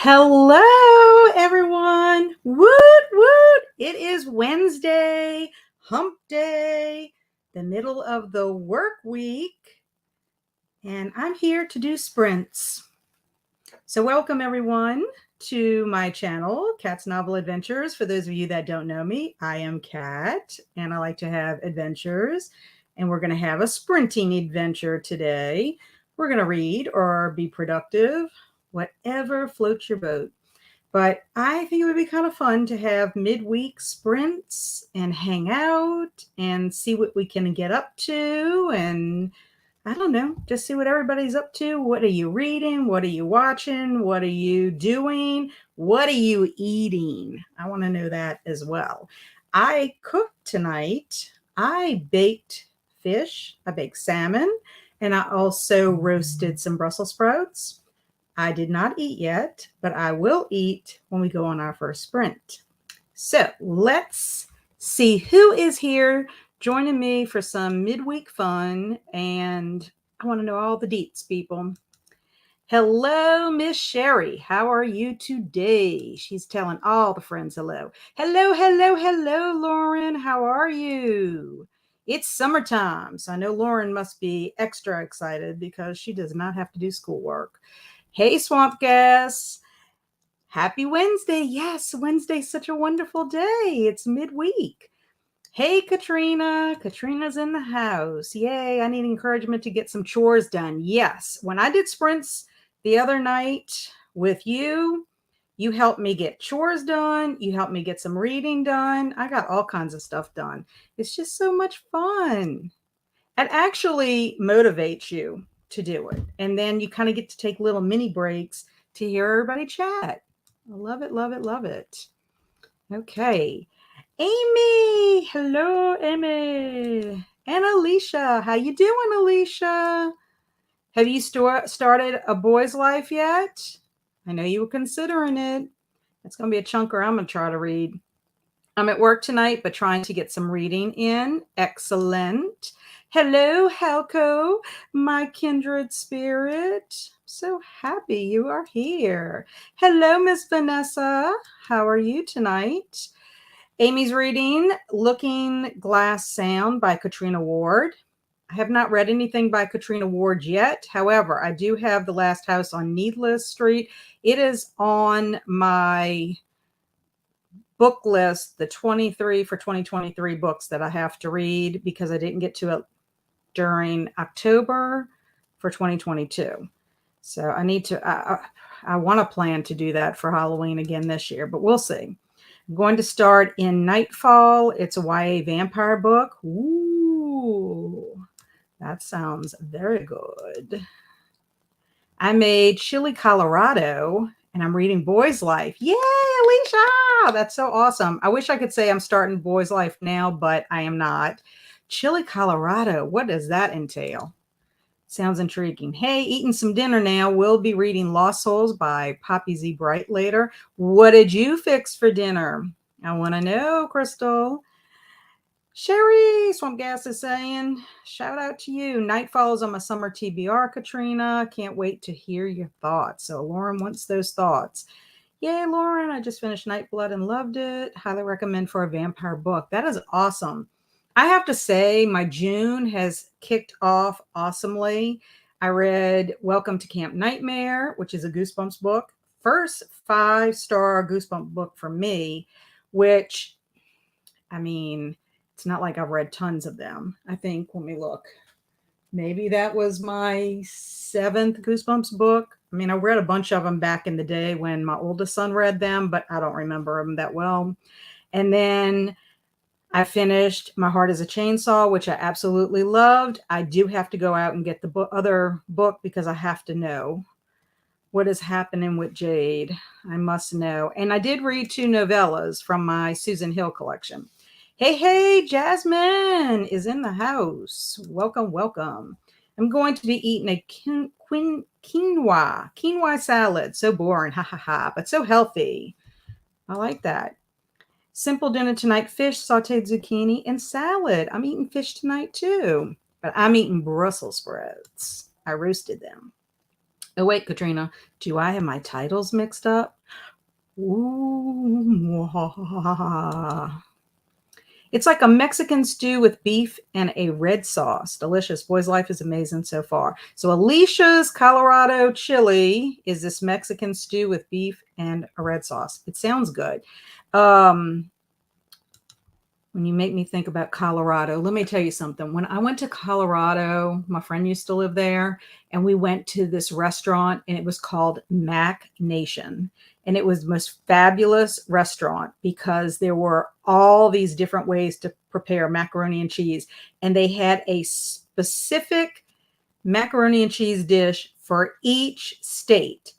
Hello, everyone. Woot woot. It is Wednesday, hump day, the middle of the work week, and I'm here to do sprints. So welcome, everyone, to my channel, Kat's Novel Adventures. For those of you that don't know me, I am Kat, and I like to have adventures, and we're going to have a sprinting adventure today. We're going to read or be productive, whatever floats your boat. But I think it would be kind of fun to have midweek sprints and hang out and see what we can get up to. And I don't know, just see what everybody's up to. What are you reading? What are you watching? What are you doing? What are you eating? I want to know that as well. I cooked tonight. I baked fish. I baked salmon. And I also roasted some Brussels sprouts. I did not eat yet, but I will eat when we go on our first sprint. So let's see who is here joining me for some midweek fun. And I want to know all the deets, people. Hello, Miss Sherry. How are you today? She's telling all the friends hello. Hello, hello, hello, Lauren. How are you? It's summertime, so I know Lauren must be extra excited because she does not have to do schoolwork. Hey, Swamp Gas. Happy Wednesday. Yes, Wednesday's such a wonderful day. It's midweek. Hey, Katrina. Katrina's in the house. Yay, I need encouragement to get some chores done. Yes, when I did sprints the other night with you, you helped me get chores done. You helped me get some reading done. I got all kinds of stuff done. It's just so much fun. It actually motivates you to do it. And then you kind of get to take little mini breaks to hear everybody chat. I love it, love it, love it. Okay. Amy. Hello, Amy. And Alicia. How you doing, Alicia? Have you started A Boy's Life yet? I know you were considering it. It's going to be a chunker I'm going to try to read. I'm at work tonight, but trying to get some reading in. Excellent. Hello, Halco, my kindred spirit. So happy you are here. Hello, Miss Vanessa. How are you tonight? Amy's reading Looking Glass Sound by Katrina Ward. I have not read anything by Katrina Ward yet. However, I do have The Last House on Needless Street. It is on my book list, the 23 for 2023 books that I have to read because I didn't get to it during October for 2022. So I need to, I want to plan to do that for Halloween again this year, but we'll see. I'm going to start in Nightfall. It's a YA vampire book. Ooh, that sounds very good. I made Chili, Colorado, and I'm reading Boy's Life. Yay, Alicia! That's so awesome. I wish I could say I'm starting Boy's Life now, but I am not. Chili, Colorado. What does that entail? Sounds intriguing. Hey, eating some dinner now. We'll be reading Lost Souls by Poppy Z. Bright later. What did you fix for dinner? I want to know, Crystal. Sherry, Swamp Gas is saying, shout out to you. Nightfall is on my summer TBR, Katrina. Can't wait to hear your thoughts. So Lauren wants those thoughts. Yay, Lauren. I just finished Nightblood and loved it. Highly recommend for a vampire book. That is awesome. I have to say my June has kicked off awesomely. I read Welcome to Camp Nightmare, which is a Goosebumps book. First 5-star Goosebump book for me, which, I mean, it's not like I've read tons of them. I think, let me look. Maybe that was my 7th Goosebumps book. I mean, I read a bunch of them back in the day when my oldest son read them, but I don't remember them that well. And then I finished My Heart is a Chainsaw, which I absolutely loved. I do have to go out and get the other book because I have to know what is happening with Jade. I must know. And I did read 2 novellas from my Susan Hill collection. Hey, Jasmine is in the house. Welcome, welcome. I'm going to be eating a quinoa salad. So boring, ha ha ha, but so healthy. I like that. Simple dinner tonight, fish, sauteed zucchini, and salad. I'm eating fish tonight too, but I'm eating Brussels sprouts. I roasted them. Oh, wait, Katrina, do I have my titles mixed up? Ooh. It's like a Mexican stew with beef and a red sauce. Delicious. Boy's life is amazing so far. So Alicia's Colorado chili is this Mexican stew with beef and a red sauce. It sounds good. When you make me think about Colorado, let me tell you something. When I went to Colorado, my friend used to live there, and we went to this restaurant, and it was called Mac Nation. And it was the most fabulous restaurant because there were all these different ways to prepare macaroni and cheese. And they had a specific macaroni and cheese dish for each state.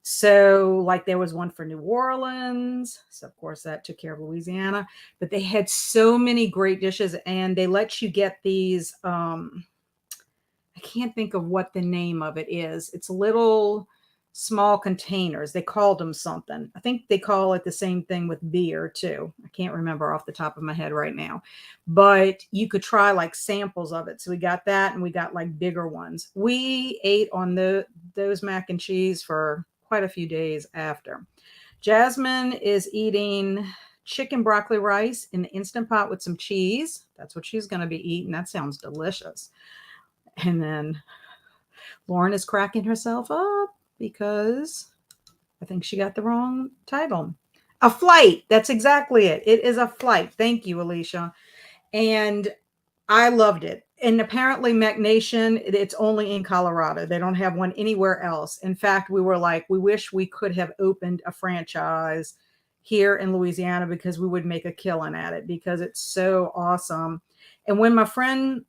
So, like, there was one for New Orleans. So, of course, that took care of Louisiana. But they had so many great dishes, and they let you get these. I can't think of what the name of it is. It's little small containers. They called them something. I think they call it the same thing with beer, too. I can't remember off the top of my head right now. But you could try like samples of it. So we got that, and we got like bigger ones. We ate on those mac and cheese for quite a few days after. Jasmine is eating chicken broccoli rice in the Instant Pot with some cheese. That's what she's going to be eating. That sounds delicious. And then Lauren is cracking herself up because I think she got the wrong title. A Flight. That's exactly it. It is A Flight. Thank you, Alicia. And I loved it. And apparently MacNation, it's only in Colorado. They don't have one anywhere else. In fact, we were like, we wish we could have opened a franchise here in Louisiana because we would make a killing at it because it's so awesome. And when my friend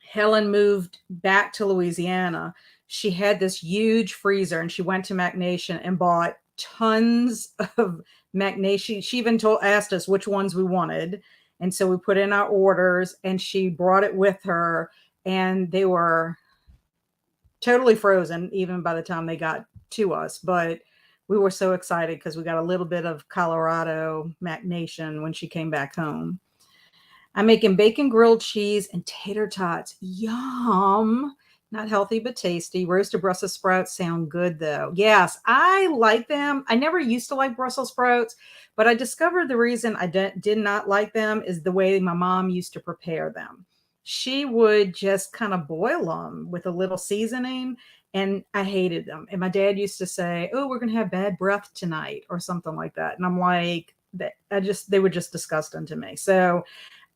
Helen moved back to Louisiana, she had this huge freezer and she went to MacNation and bought tons of MacNation. She even asked us which ones we wanted. And so we put in our orders and she brought it with her and they were totally frozen even by the time they got to us. But we were so excited because we got a little bit of Colorado MacNation when she came back home. I'm making bacon grilled cheese and tater tots. Yum. Not healthy, but tasty. Roasted Brussels sprouts sound good, though. Yes, I like them. I never used to like Brussels sprouts, but I discovered the reason I did not like them is the way my mom used to prepare them. She would just kind of boil them with a little seasoning, and I hated them. And my dad used to say, "Oh, we're going to have bad breath tonight," or something like that. And I'm like, they were just disgusting to me. So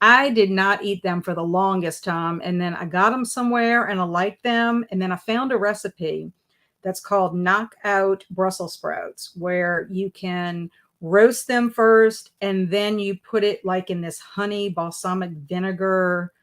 I did not eat them for the longest time. And then I got them somewhere and I liked them. And then I found a recipe that's called knockout Brussels sprouts, where you can roast them first and then you put it like in this honey balsamic vinegar,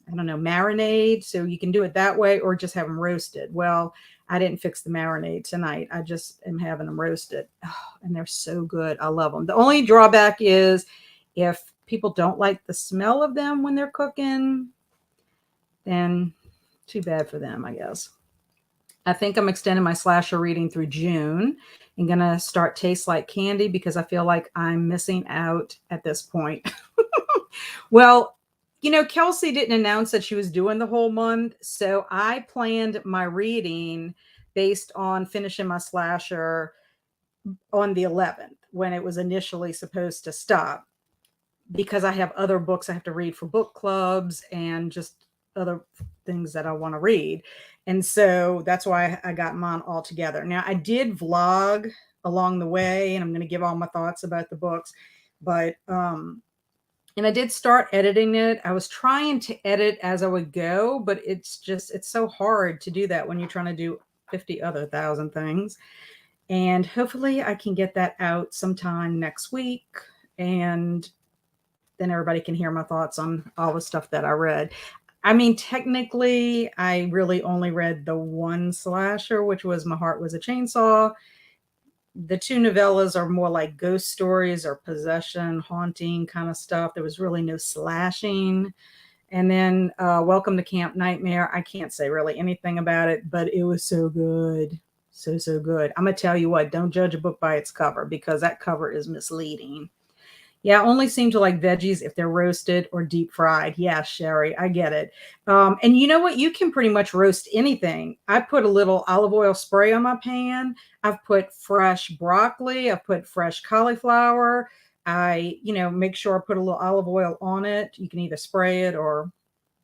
I don't know, marinade. So you can do it that way or just have them roasted. Well, I didn't fix the marinade tonight. I just am having them roasted. Oh, and they're so good. I love them. The only drawback is if people don't like the smell of them when they're cooking, then too bad for them, I guess. I think I'm extending my slasher reading through June and going to start Taste Like Candy because I feel like I'm missing out at this point. Well, you know, Kelsey didn't announce that she was doing the whole month. So I planned my reading based on finishing my slasher on the 11th when it was initially supposed to stop, because I have other books I have to read for book clubs and just other things that I want to read. And so that's why I got mine all together. Now, I did vlog along the way, and I'm going to give all my thoughts about the books. But, and I did start editing it. I was trying to edit as I would go, but it's so hard to do that when you're trying to do 50 other thousand things. And hopefully I can get that out sometime next week. And then everybody can hear my thoughts on all the stuff that I read. I mean, technically, I really only read the one slasher, which was My Heart Was a Chainsaw. The two novellas are more like ghost stories or possession, haunting kind of stuff. There was really no slashing. And then Welcome to Camp Nightmare. I can't say really anything about it, but it was so good. So good. I'm going to tell you what, don't judge a book by its cover because that cover is misleading. Yeah, I only seem to like veggies if they're roasted or deep fried. Yeah, Sherry, I get it. And you know what? You can pretty much roast anything. I put a little olive oil spray on my pan. I've put fresh broccoli. I've put fresh cauliflower. Make sure I put a little olive oil on it. You can either spray it or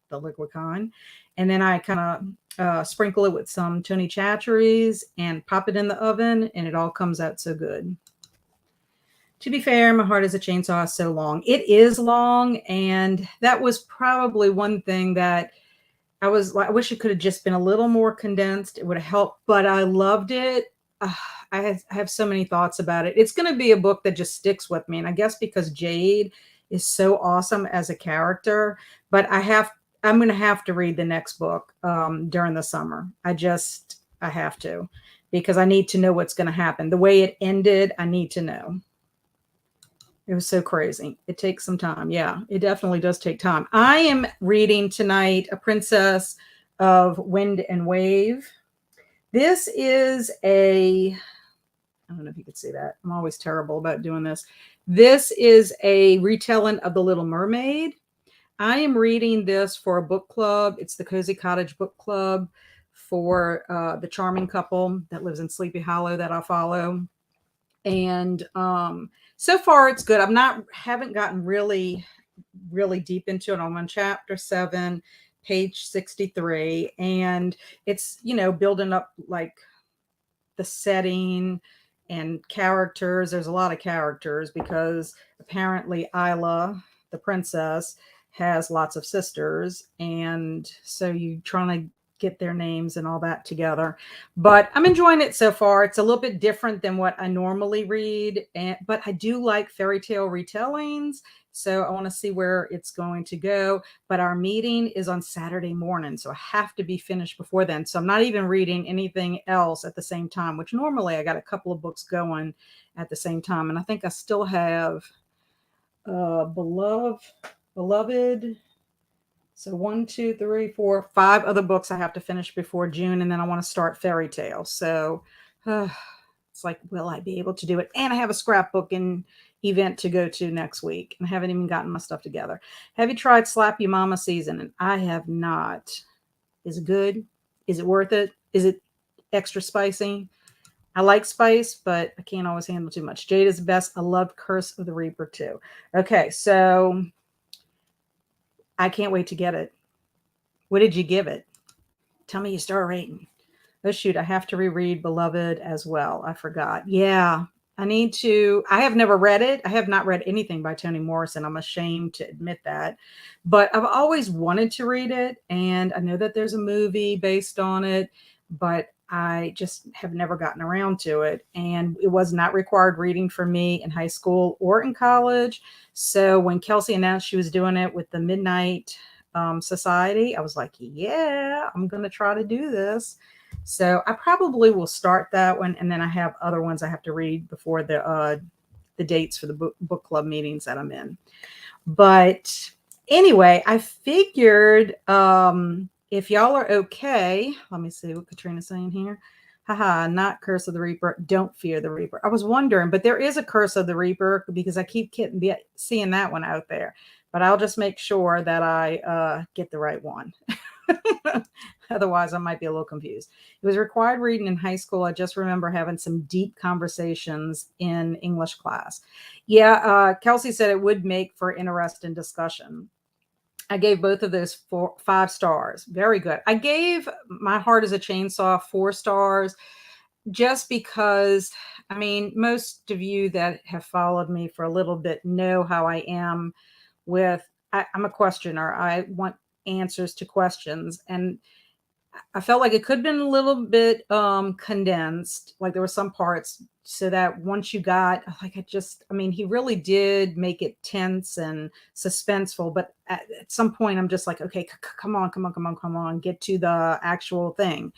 the liquid kind. And then I kind of sprinkle it with some Tony Chachere's and pop it in the oven, and it all comes out so good. To be fair, My Heart is a Chainsaw is so long. It is long, and that was probably one thing that I was like, I wish it could have just been a little more condensed. It would have helped, but I loved it. Uh, I have so many thoughts about it. It's going to be a book that just sticks with me, and I guess because Jade is so awesome as a character, but I'm going to have to read the next book during the summer. I have to, because I need to know what's going to happen. The way it ended, I need to know. It was so crazy. It takes some time. Yeah, it definitely does take time. I am reading tonight A Princess of Wind and Wave. This is I don't know if you could see that. I'm always terrible about doing this. This is a retelling of The Little Mermaid. I am reading this for a book club. It's the Cozy Cottage Book Club for the charming couple that lives in Sleepy Hollow that I follow. And so far it's good. Haven't gotten really deep into it. I'm on chapter 7, page 63, and it's building up like the setting and characters. There's a lot of characters because apparently Isla, the princess, has lots of sisters, and so you trying to get their names and all that together. But I'm enjoying it so far. It's a little bit different than what I normally read, but I do like fairy tale retellings. So I want to see where it's going to go. But our meeting is on Saturday morning, so I have to be finished before then. So I'm not even reading anything else at the same time, which normally I got a couple of books going at the same time. And I think I still have Beloved. So 1, 2, 3, 4, 5 other books I have to finish before June, and then I want to start Fairy Tale. So it's like, will I be able to do it? And I have a scrapbooking event to go to next week, and I haven't even gotten my stuff together. Have you tried Slap Your Mama seasoning? I have not. Is it good? Is it worth it? Is it extra spicy? I like spice, but I can't always handle too much. Jade is the best. I loved Curse of the Reaper too. Okay, so I can't wait to get it. What did you give it? Tell me your star rating. Oh, shoot. I have to reread Beloved as well. I forgot. Yeah. I have never read it. I have not read anything by Toni Morrison. I'm ashamed to admit that. But I've always wanted to read it. And I know that there's a movie based on it, but I just have never gotten around to it. And it was not required reading for me in high school or in college. So when Kelsey announced she was doing it with the Midnight Society, I was like, yeah, I'm going to try to do this. So I probably will start that one, and then I have other ones I have to read before the dates for the book club meetings that I'm in. But anyway, I figured if y'all are okay, let me see what Katrina's saying here. Haha, not Curse of the Reaper. Don't fear the Reaper. I was wondering, but there is a Curse of the Reaper because I keep seeing that one out there. But I'll just make sure that I get the right one. Otherwise, I might be a little confused. It was required reading in high school. I just remember having some deep conversations in English class. Yeah, Kelsey said it would make for interesting discussion. I gave both of those 5 stars. Very good. I gave My Heart is a Chainsaw 4 stars just because, I mean, most of you that have followed me for a little bit know how I am with, I'm a questioner. I want answers to questions. And I felt like it could have been a little bit condensed. Like there were some parts so that once you got like, he really did make it tense and suspenseful. But at some point I'm just like, okay, come on, get to the actual thing.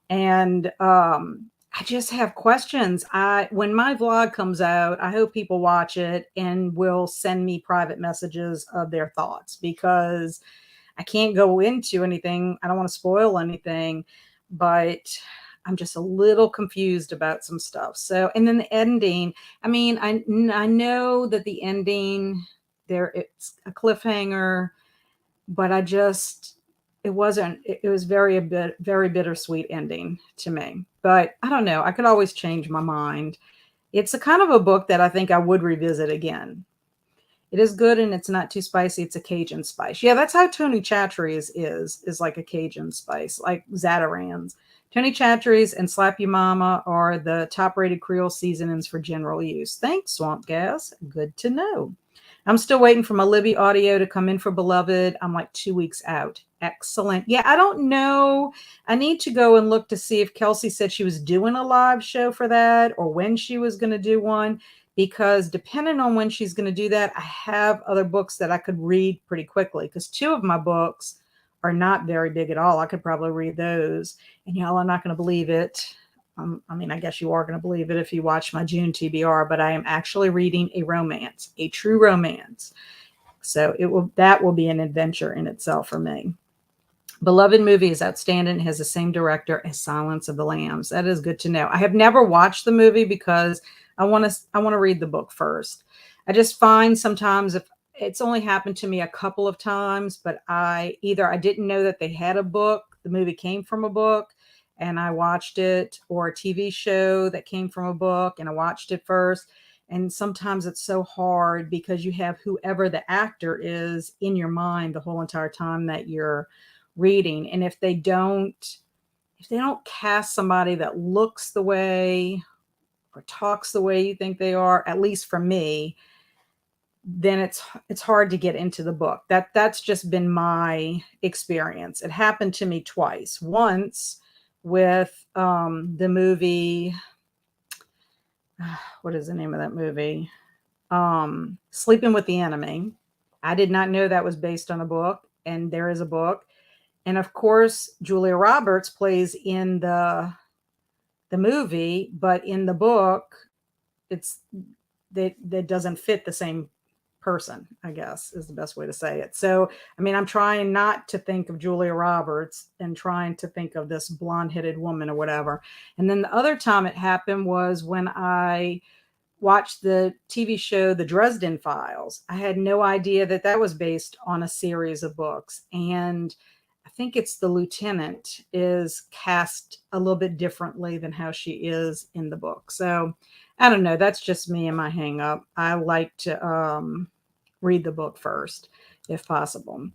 And I just have questions. When my vlog comes out, I hope people watch it and will send me private messages of their thoughts, because I can't go into anything. I don't want to spoil anything, but I'm just a little confused about some stuff. So, and then the ending, I mean, I know that the ending there, it's a cliffhanger, but I just, it wasn't, it was very bittersweet ending to me. But I don't know. I could always change my mind. It's a kind of a book that I think I would revisit again. It is good and it's not too spicy. It's a Cajun spice. Yeah, that's how Tony Chachere's is like a Cajun spice, like Zatarain's. Tony Chachere's and Slap You Mama are the top rated Creole seasonings for general use. Thanks, Swamp Gas. Good to know. I'm still waiting for my Libby audio to come in for Beloved. I'm like 2 weeks out. Excellent. Yeah, I don't know. I need to go and look to see if Kelsey said she was doing a live show for that or when she was going to do one, because depending on when she's going to do that, I have other books that I could read pretty quickly, because two of my books are not very big at all. I could probably read those, and y'all are not going to believe it. I mean, I guess you are going to believe it if you watch my June TBR, but I am actually reading a romance, a true romance. So that will be an adventure in itself for me. Beloved movie is outstanding. It has the same director as Silence of the Lambs. That is good to know. I have never watched the movie because I want to read the book first. I just find sometimes, if it's only happened to me a couple of times, but I didn't know that they had a book. The movie came from a book and I watched it, or a TV show that came from a book and I watched it first. And sometimes it's so hard because you have whoever the actor is in your mind the whole entire time that you're reading. And if they don't cast somebody that looks the way or talks the way you think they are, at least for me, then it's hard to get into the book. That's just been my experience. It happened to me twice. Once with the movie, what is the name of that movie? Sleeping with the Enemy. I did not know that was based on a book, and there is a book. And of course, Julia Roberts plays in the movie, but in the book, it's that doesn't fit the same person, I guess is the best way to say it. So, I mean, I'm trying not to think of Julia Roberts and trying to think of this blonde-headed woman or whatever. And then the other time it happened was when I watched the TV show The Dresden Files. I had no idea that that was based on a series of books. And I think it's the lieutenant is cast a little bit differently than how she is in the book. So I don't know. That's just me and my hang up. I like to read the book first, if possible.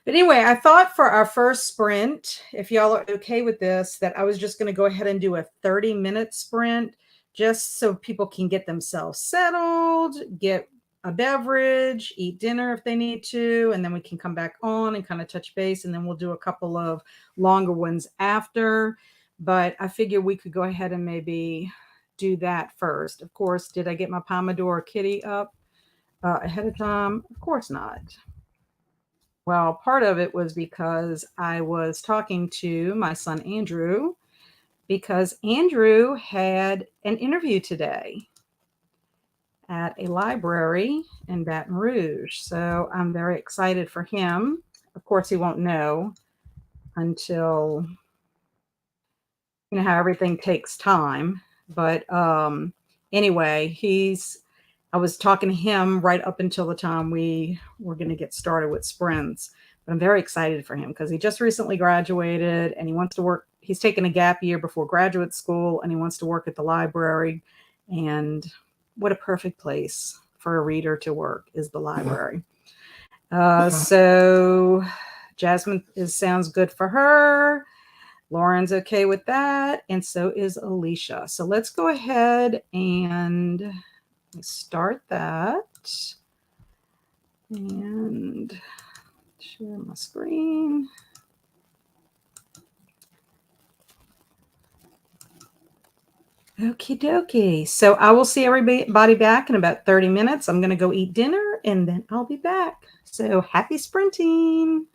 But anyway, I thought for our first sprint, if y'all are okay with this, that I was just going to go ahead and do a 30-minute sprint just so people can get themselves settled, get a beverage, eat dinner if they need to, and then we can come back on and kind of touch base, and then we'll do a couple of longer ones after. But I figure we could go ahead and maybe do that first. Of course, did I get my Pomodoro Kitty up ahead of time? Of course not. Well, part of it was because I was talking to my son, Andrew, because Andrew had an interview today at a library in Baton Rouge. So I'm very excited for him. Of course, he won't know until, you know how everything takes time. But anyway, I was talking to him right up until the time we were going to get started with sprints. But I'm very excited for him because he just recently graduated and he wants to work. He's taken a gap year before graduate school and he wants to work at the library. And what a perfect place for a reader to work is the library. So Jasmine sounds good for her. Lauren's okay with that. And so is Alicia. So let's go ahead and start that and share my screen. Okie dokie. So I will see everybody back in about 30 minutes. I'm going to go eat dinner and then I'll be back. So happy sprinting.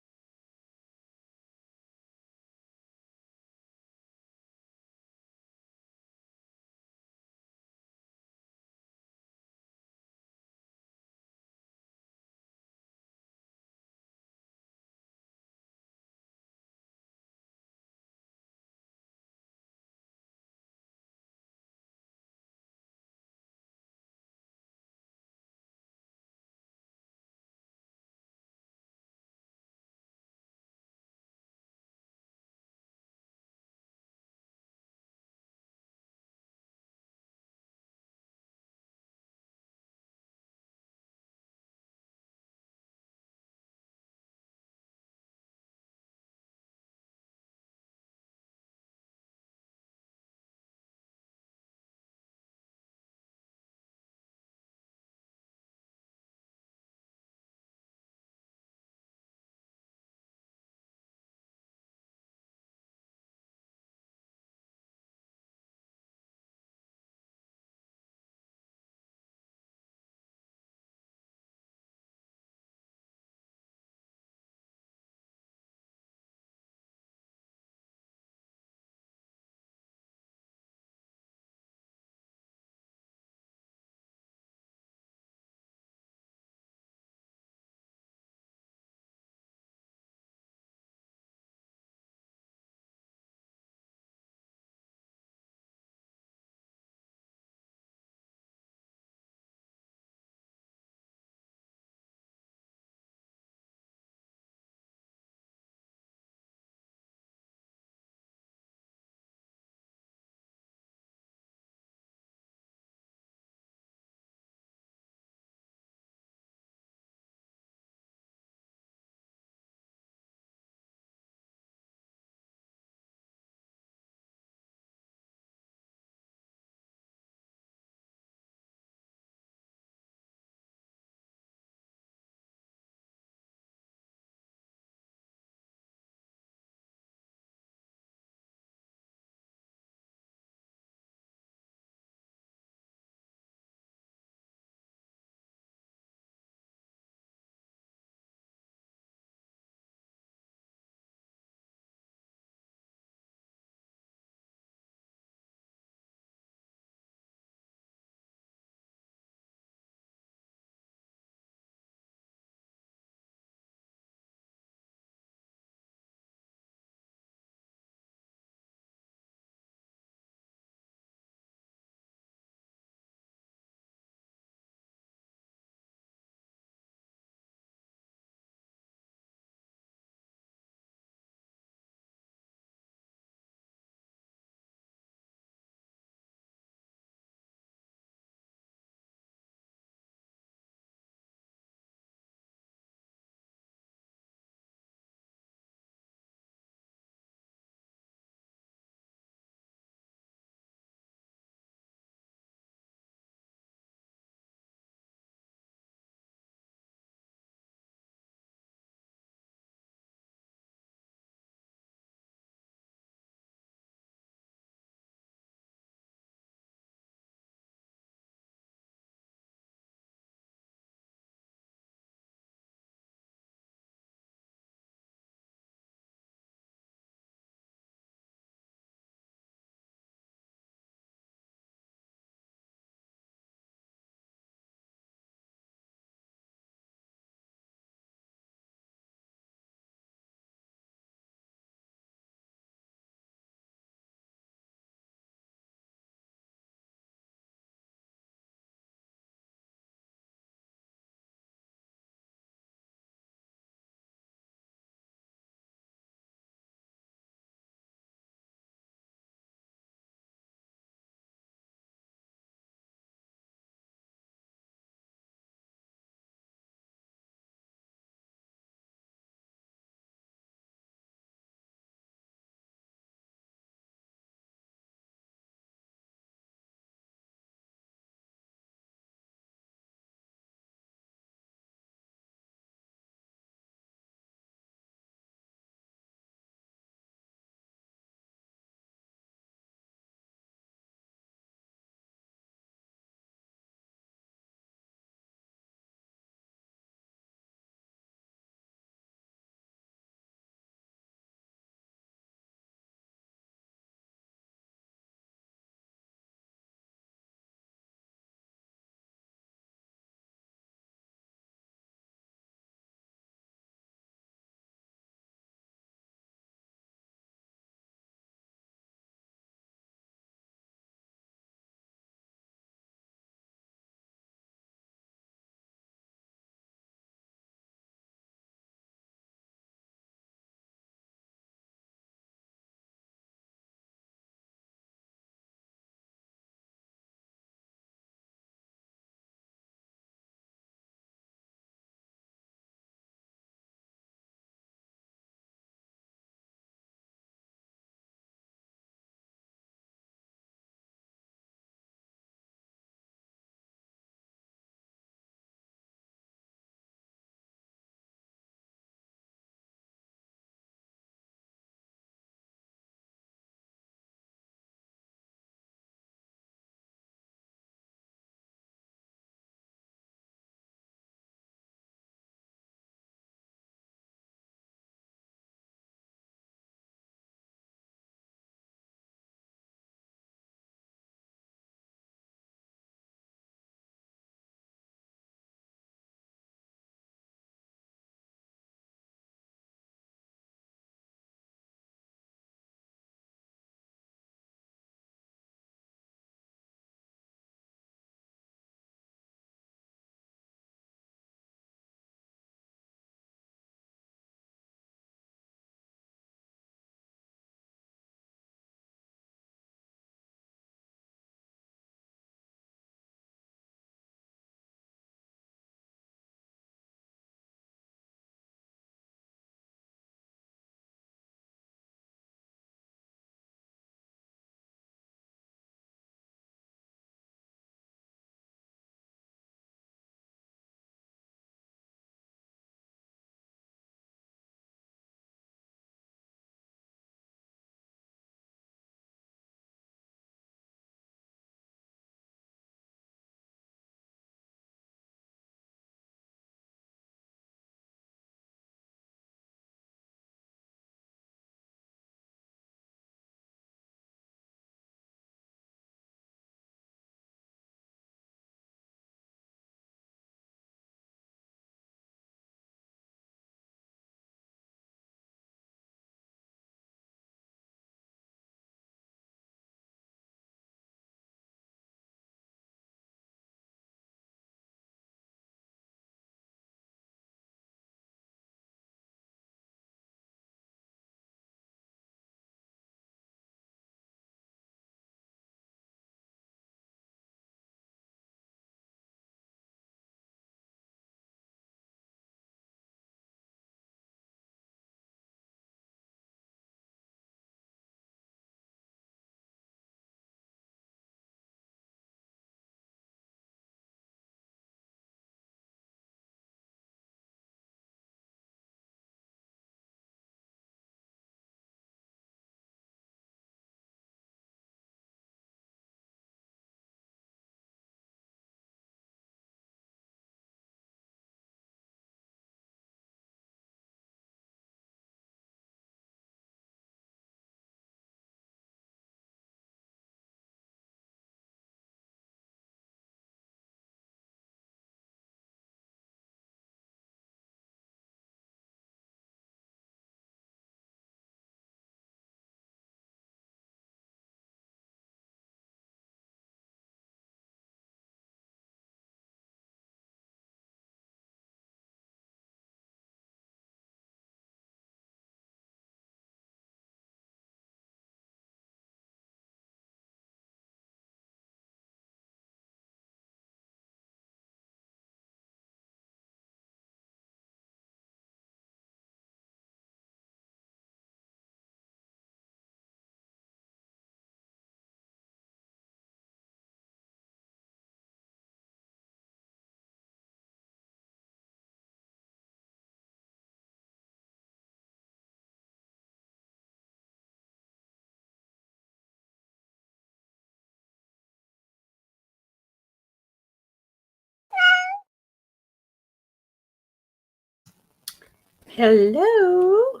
Hello.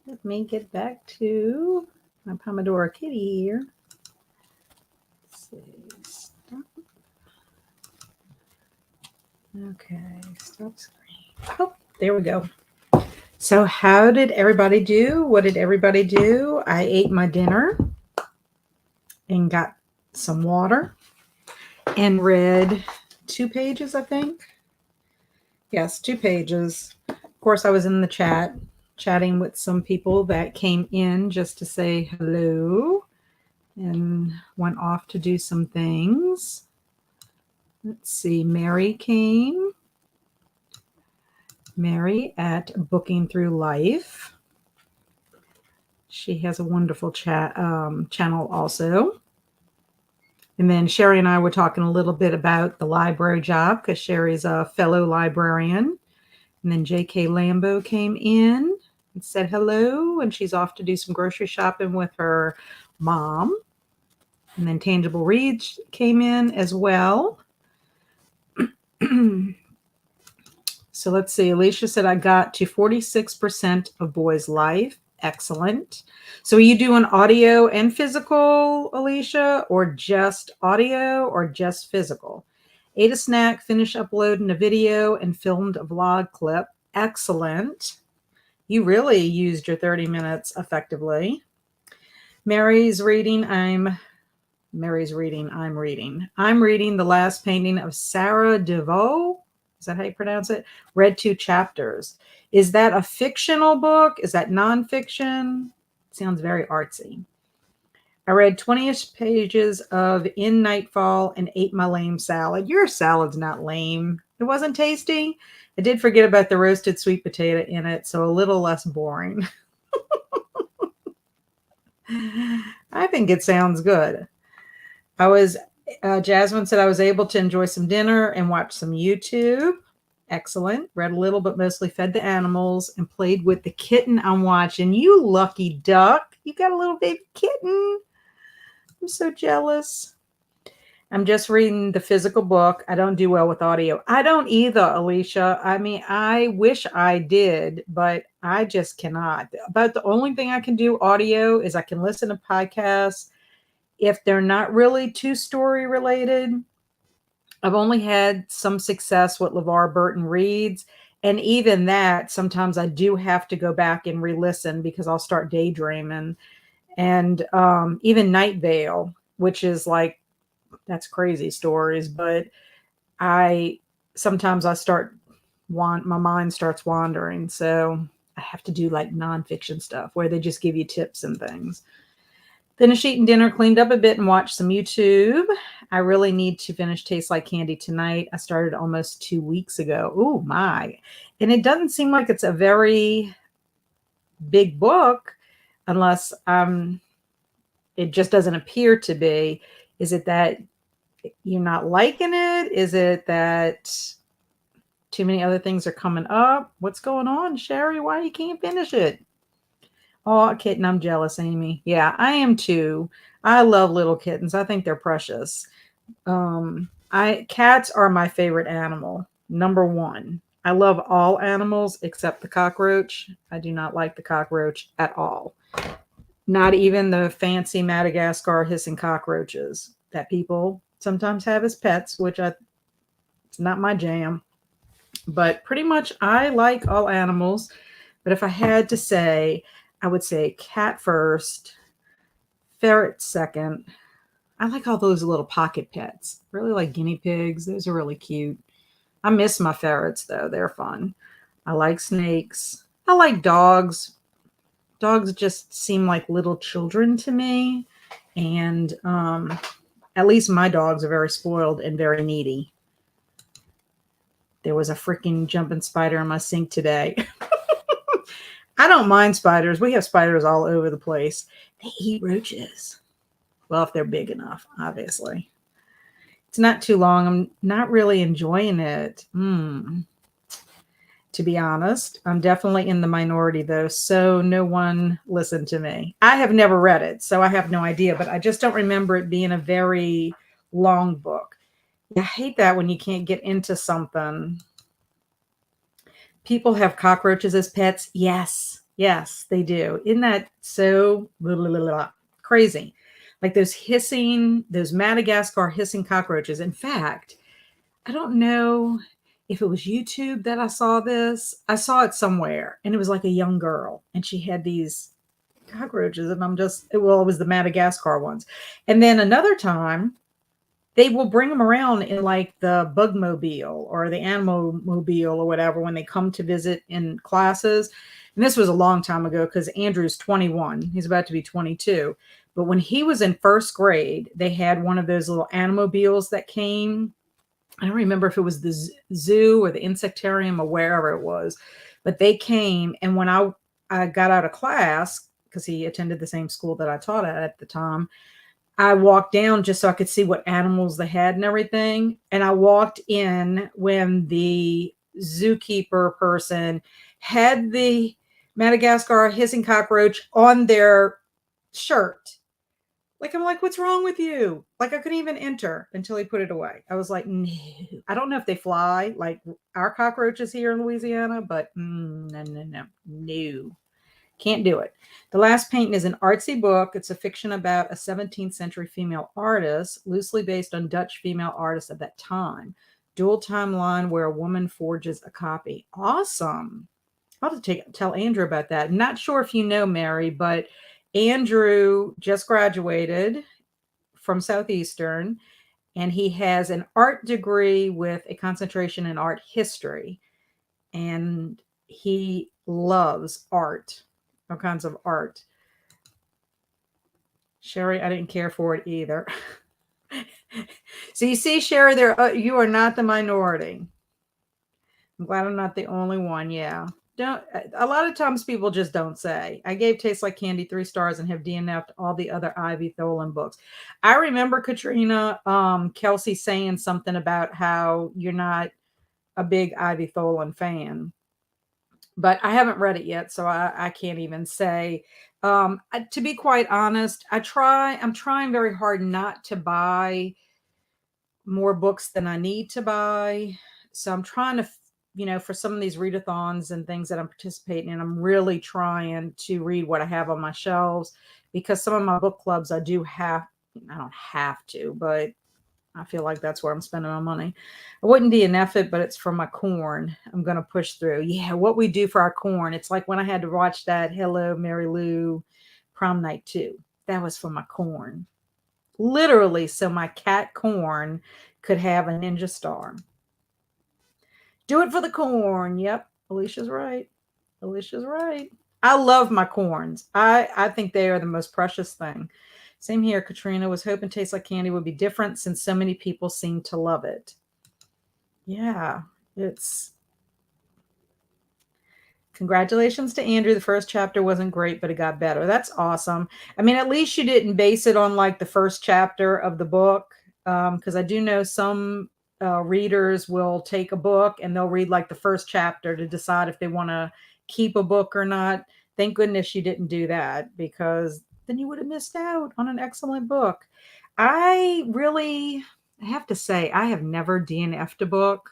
Let me get back to my Pomodoro kitty here. Let's see. Stop. Okay, stop screen. Oh, there we go. So how did everybody do? What did everybody do? I ate my dinner and got some water and read 2 pages, I think. Yes, 2 pages. Of course, I was in the chat, chatting with some people that came in just to say hello and went off to do some things. Let's see, Mary came. Mary at Booking Through Life. She has a wonderful channel also. And then Sherry and I were talking a little bit about the library job because Sherry's a fellow librarian. And then J.K. Lambo came in and said hello, and she's off to do some grocery shopping with her mom. And then Tangible Reads came in as well. So let's see. Alicia said I got to 46% of Boy's Life. Excellent. So are you doing audio and physical, Alicia, or just audio or just physical? Ate a snack, finished uploading a video, and filmed a vlog clip. Excellent. You really used your 30 minutes effectively. Mary's reading. I'm reading. I'm reading The Last Painting of Sarah DeVoe. Is that how you pronounce it? Read 2 chapters. Is that a fictional book? Is that nonfiction? Sounds very artsy. I read 20-ish pages of In Nightfall and ate my lame salad. Your salad's not lame. It wasn't tasty. I did forget about the roasted sweet potato in it, so a little less boring. I think it sounds good. Jasmine said I was able to enjoy some dinner and watch some YouTube. Excellent. Read a little, but mostly fed the animals and played with the kitten I'm watching. You lucky duck. You got a little baby kitten. I'm so jealous. I'm just reading the physical book. I don't do well with audio. I don't either, Alicia. I mean, I wish I did, but I just cannot. About the only thing I can do audio is I can listen to podcasts if they're not really 2 story related. I've only had some success with LeVar Burton reads. And even that, sometimes I do have to go back and re-listen because I'll start daydreaming. And even Night Vale, which is like, that's crazy stories. But sometimes my mind starts wandering. So I have to do like nonfiction stuff where they just give you tips and things. Finished eating dinner, cleaned up a bit, and watched some YouTube. I really need to finish Tastes Like Candy tonight. I started almost 2 weeks ago. Oh, my. And it doesn't seem like it's a very big book unless it just doesn't appear to be. Is it that you're not liking it? Is it that too many other things are coming up? What's going on, Sherry? Why you can't finish it? Oh, kitten, I'm jealous, Amy. Yeah, I am too. I love little kittens. I think they're precious. Cats are my favorite animal. Number 1. I love all animals except the cockroach. I do not like the cockroach at all. Not even the fancy Madagascar hissing cockroaches that people sometimes have as pets, which it's not my jam. But pretty much I like all animals. But if I had to say, I would say cat first, ferret second. I like all those little pocket pets. Really like guinea pigs. Those are really cute. I miss my ferrets, though. They're fun. I like snakes. I like dogs. Dogs just seem like little children to me. And at least my dogs are very spoiled and very needy. There was a freaking jumping spider in my sink today. I don't mind spiders. We have spiders all over the place. They eat roaches. Well, if they're big enough, obviously. It's not too long. I'm not really enjoying it. To be honest, I'm definitely in the minority, though. So no one listened to me. I have never read it, so I have no idea. But I just don't remember it being a very long book. I hate that when you can't get into something. People have cockroaches as pets. Yes. Yes, they do. Isn't that so blah, blah, blah, blah, crazy? Like those Madagascar hissing cockroaches. In fact, I don't know if it was YouTube that I saw this. I saw it somewhere, and it was like a young girl, and she had these cockroaches, and it was the Madagascar ones. And then another time, they will bring them around in like the bug mobile or the animal mobile or whatever when they come to visit in classes. And this was a long time ago because Andrew's 21. He's about to be 22. But when he was in first grade, they had one of those little animobiles that came. I don't remember if it was the zoo or the insectarium or wherever it was, but they came. And when I got out of class, because he attended the same school that I taught at the time, I walked down just so I could see what animals they had and everything. And I walked in when the zookeeper person had the Madagascar hissing cockroach on their shirt. Like, I'm like, what's wrong with you? Like, I couldn't even enter until he put it away. I was like, no. I don't know if they fly like our cockroaches here in Louisiana, but no. Can't do it. The Last Painting is an artsy book. It's a fiction about a 17th century female artist, loosely based on Dutch female artists of that time. Dual timeline where a woman forges a copy. Awesome. I'll have to tell Andrew about that. I'm not sure if you know, Mary, but Andrew just graduated from Southeastern, and he has an art degree with a concentration in art history. And he loves art. All kinds of art. Sherry, I didn't care for it either. So you see, Sherry, you are not the minority. I'm glad I'm not the only one. Yeah. A lot of times people just don't say. I gave Tastes Like Candy 3 stars and have DNF'd all the other Ivy Tholen books. I remember Katrina Kelsey saying something about how you're not a big Ivy Tholen fan. But I haven't read it yet, so I can't even say. To be quite honest, I'm trying very hard not to buy more books than I need to buy. So I'm trying to, for some of these readathons and things that I'm participating in, I'm really trying to read what I have on my shelves, because some of my book clubs I don't have to, but I feel like that's where I'm spending my money. I wouldn't DNF it, but it's for my corn. I'm going to push through. Yeah, what we do for our corn. It's like when I had to watch that Hello, Mary Lou Prom Night 2. That was for my corn. Literally, so my cat Corn could have a ninja star. Do it for the corn. Yep, Alicia's right. Alicia's right. I love my corns. I think they are the most precious thing. Same here. Katrina was hoping Tastes Like Candy would be different since so many people seem to love it. Yeah, congratulations to Andrew. The first chapter wasn't great, but it got better. That's awesome. I mean, at least you didn't base it on like the first chapter of the book. Because I do know some readers will take a book and they'll read like the first chapter to decide if they want to keep a book or not. Thank goodness you didn't do that, because then you would have missed out on an excellent book. I have to say, I have never DNF'd a book.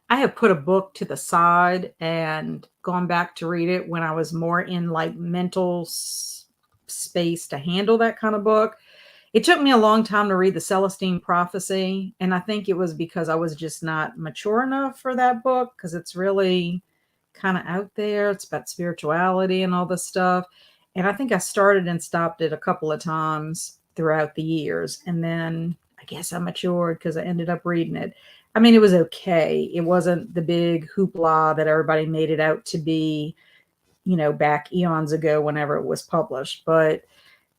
I have put a book to the side and gone back to read it when I was more in like mental space to handle that kind of book. It took me a long time to read the Celestine Prophecy, and I think it was because I was just not mature enough for that book, because it's really kind of out there. It's about spirituality and all this stuff. And I think I started and stopped it a couple of times throughout the years. And then I guess I matured because I ended up reading it. I mean, it was okay. It wasn't the big hoopla that everybody made it out to be, back eons ago whenever it was published. But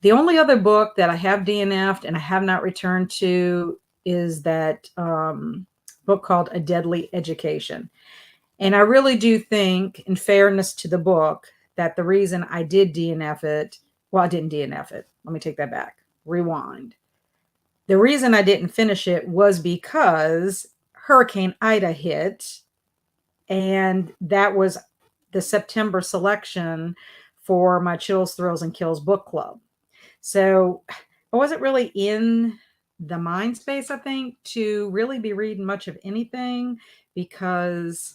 the only other book that I have DNF'd and I have not returned to is that book called A Deadly Education. And I really do think, in fairness to the book, that the reason I did DNF it, well, I didn't DNF it. Let me take that back. Rewind. The reason I didn't finish it was because Hurricane Ida hit, and that was the September selection for my Chills, Thrills, and Kills book club. So I wasn't really in the mind space, I think, to really be reading much of anything, because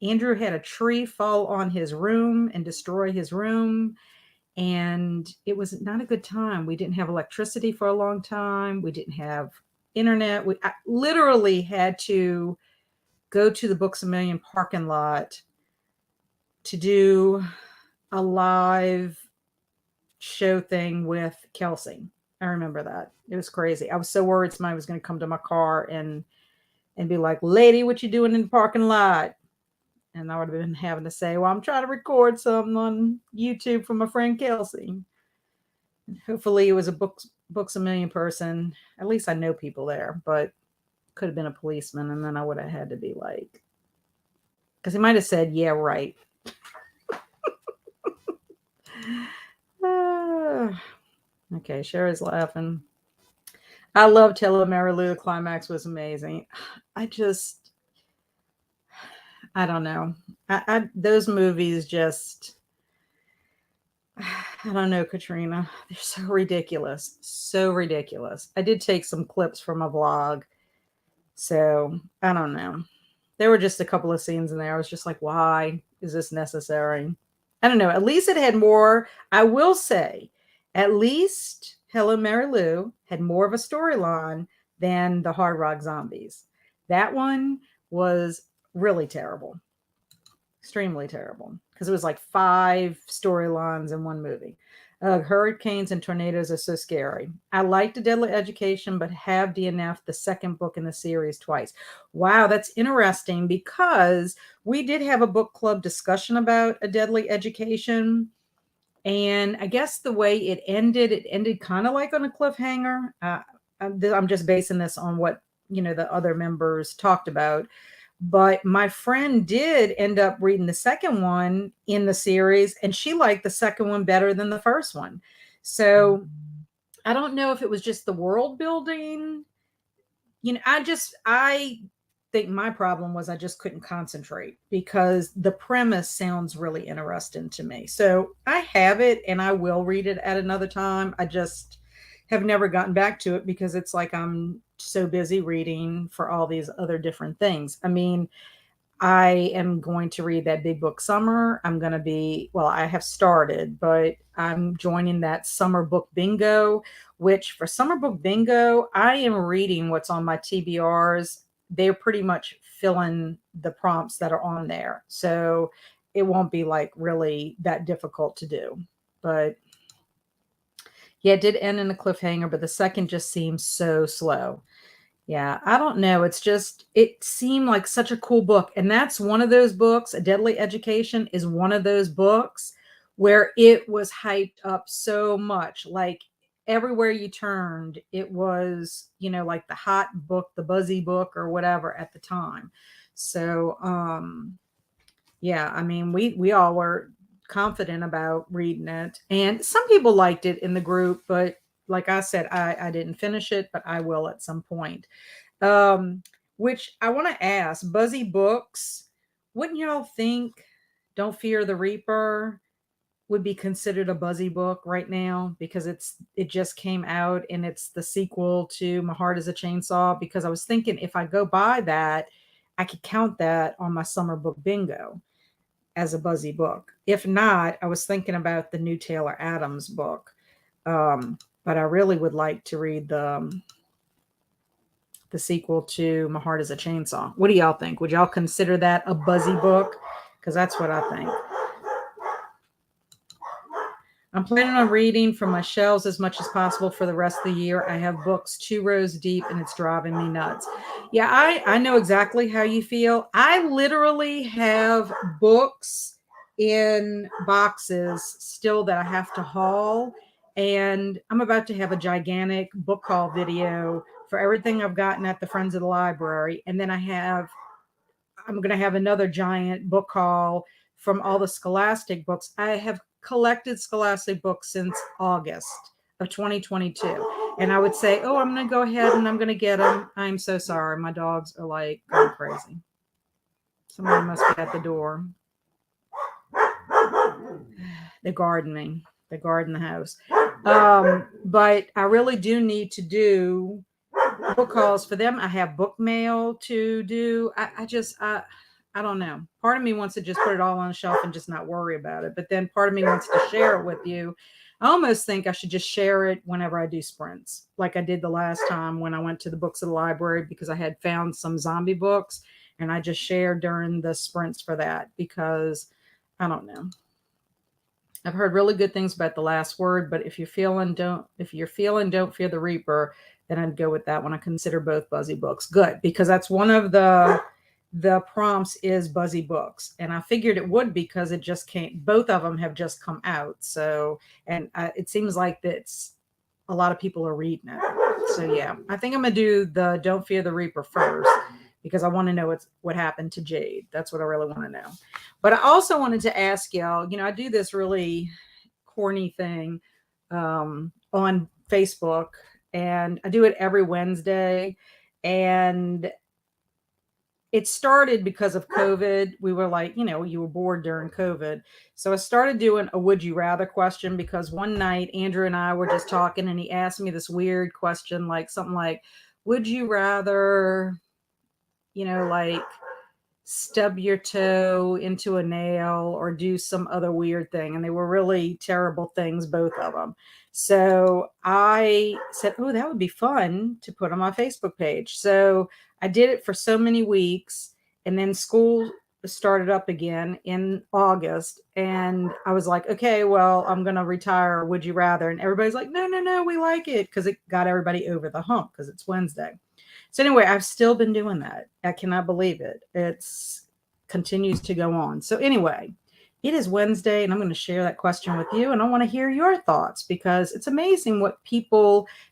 Andrew had a tree fall on his room and destroy his room. And it was not a good time. We didn't have electricity for a long time. We didn't have internet. I literally had to go to the Books A Million parking lot to do a live show thing with Kelsey. I remember that. It was crazy. I was so worried somebody was going to come to my car and be like, "Lady, what you doing in the parking lot?" And I would have been having to say, "Well, I'm trying to record something on YouTube for my friend Kelsey." Hopefully it was a Books A Million person. At least I know people there, but could have been a policeman. And then I would have had to be like, because he might have said, "Yeah, right." Okay, Sherry's laughing. I loved Hello Mary Lou. The climax was amazing. I don't know. Those movies just, I don't know, Katrina. They're so ridiculous. So ridiculous. I did take some clips from a vlog. So I don't know. There were just a couple of scenes in there. I was just like, why is this necessary? I don't know. At least it had more. I will say, at least Hello Mary Lou had more of a storyline than the Hard Rock Zombies. That one was really terrible. Extremely terrible. Because it was like 5 storylines in one movie. Hurricanes and tornadoes are so scary. I liked A Deadly Education, but have DNF the second book in the series twice. Wow, that's interesting because we did have a book club discussion about A Deadly Education. And I guess the way it ended kind of like on a cliffhanger. I'm just basing this on what, the other members talked about. But my friend did end up reading the second one in the series, and she liked the second one better than the first one. So I don't know if it was just the world building. I think my problem was I just couldn't concentrate because the premise sounds really interesting to me. So I have it and I will read it at another time. I just have never gotten back to it because it's like I'm so busy reading for all these other different things. I mean, I am going to read that Big Book Summer. I have started, but I'm joining that Summer Book Bingo, which for Summer Book Bingo, I am reading what's on my TBRs. They're pretty much filling the prompts that are on there. So it won't be like really that difficult to do. But yeah, it did end in a cliffhanger, but the second just seems so slow. Yeah, I don't know. It seemed like such a cool book. And that's one of those books. A Deadly Education is one of those books where it was hyped up so much. Like everywhere you turned, it was, like the hot book, the buzzy book or whatever at the time. So, yeah, I mean, we all were confident about reading it. And some people liked it in the group, but like I said, I didn't finish it, but I will at some point. Which I want to ask, Buzzy Books, wouldn't y'all think Don't Fear the Reaper would be considered a Buzzy book right now because it just came out and it's the sequel to My Heart is a Chainsaw? Because I was thinking if I go buy that, I could count that on my summer book bingo as a Buzzy book. If not, I was thinking about the new Taylor Adams book. But I really would like to read the sequel to My Heart is a Chainsaw. What do y'all think? Would y'all consider that a Buzzy book? Because that's what I think. I'm planning on reading from my shelves as much as possible for the rest of the year. I have books 2 rows deep and it's driving me nuts. Yeah, I know exactly how you feel. I literally have books in boxes still that I have to haul. And I'm about to have a gigantic book haul video for everything I've gotten at the Friends of the Library. And then I'm going to have another giant book haul from all the Scholastic books. I have collected Scholastic books since August of 2022. And I would say, oh, I'm going to go ahead and I'm going to get them. I'm so sorry. My dogs are like going crazy. Somebody must be at the door. They guard me. They guard in the house. But I really do need to do book calls for them. I have book mail to do. I don't know. Part of me wants to just put it all on a shelf and just not worry about it. But then part of me wants to share it with you. I almost think I should just share it whenever I do sprints, like I did the last time when I went to the books at the library because I had found some zombie books and I just shared during the sprints for that because I don't know. I've heard really good things about The Last Word, but if you're feeling Don't Fear the Reaper, then I'd go with that one. I consider both Buzzy books. Good, because that's one of the prompts is Buzzy books. And I figured it would because it just came, both of them have just come out. So, and it seems like that's a lot of people are reading it. So yeah, I think I'm gonna do the Don't Fear the Reaper first because I want to know what happened to Jade. That's what I really want to know. But I also wanted to ask y'all, I do this really corny thing on Facebook, and I do it every Wednesday. And it started because of COVID. We were like, you were bored during COVID. So I started doing a would you rather question because one night Andrew and I were just talking and he asked me this weird question, like something like, would you rather, like stub your toe into a nail or do some other weird thing? And they were really terrible things, both of them. So I said, oh, that would be fun to put on my Facebook page. So I did it for so many weeks, and then school started up again in August, and I was like, okay, well, I'm going to retire. Would you rather? And everybody's like, no, no, no, we like it, because it got everybody over the hump because it's Wednesday. So anyway, I've still been doing that. I cannot believe it. It's continues to go on. So anyway, it is Wednesday, and I'm going to share that question with you, and I want to hear your thoughts because it's amazing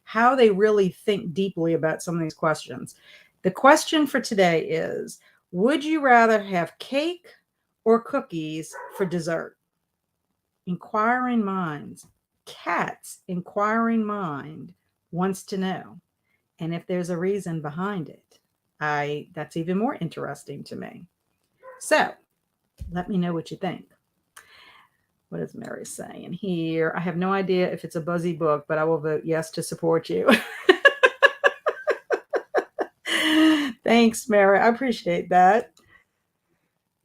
how they really think deeply about some of these questions. The question for today is, would you rather have cake or cookies for dessert? Inquiring minds. Cat's inquiring mind wants to know. And if there's a reason behind it, that's even more interesting to me. So let me know what you think. What is Mary saying here? I have no idea if it's a Buzzy book, but I will vote yes to support you. Thanks, Mary. I appreciate that.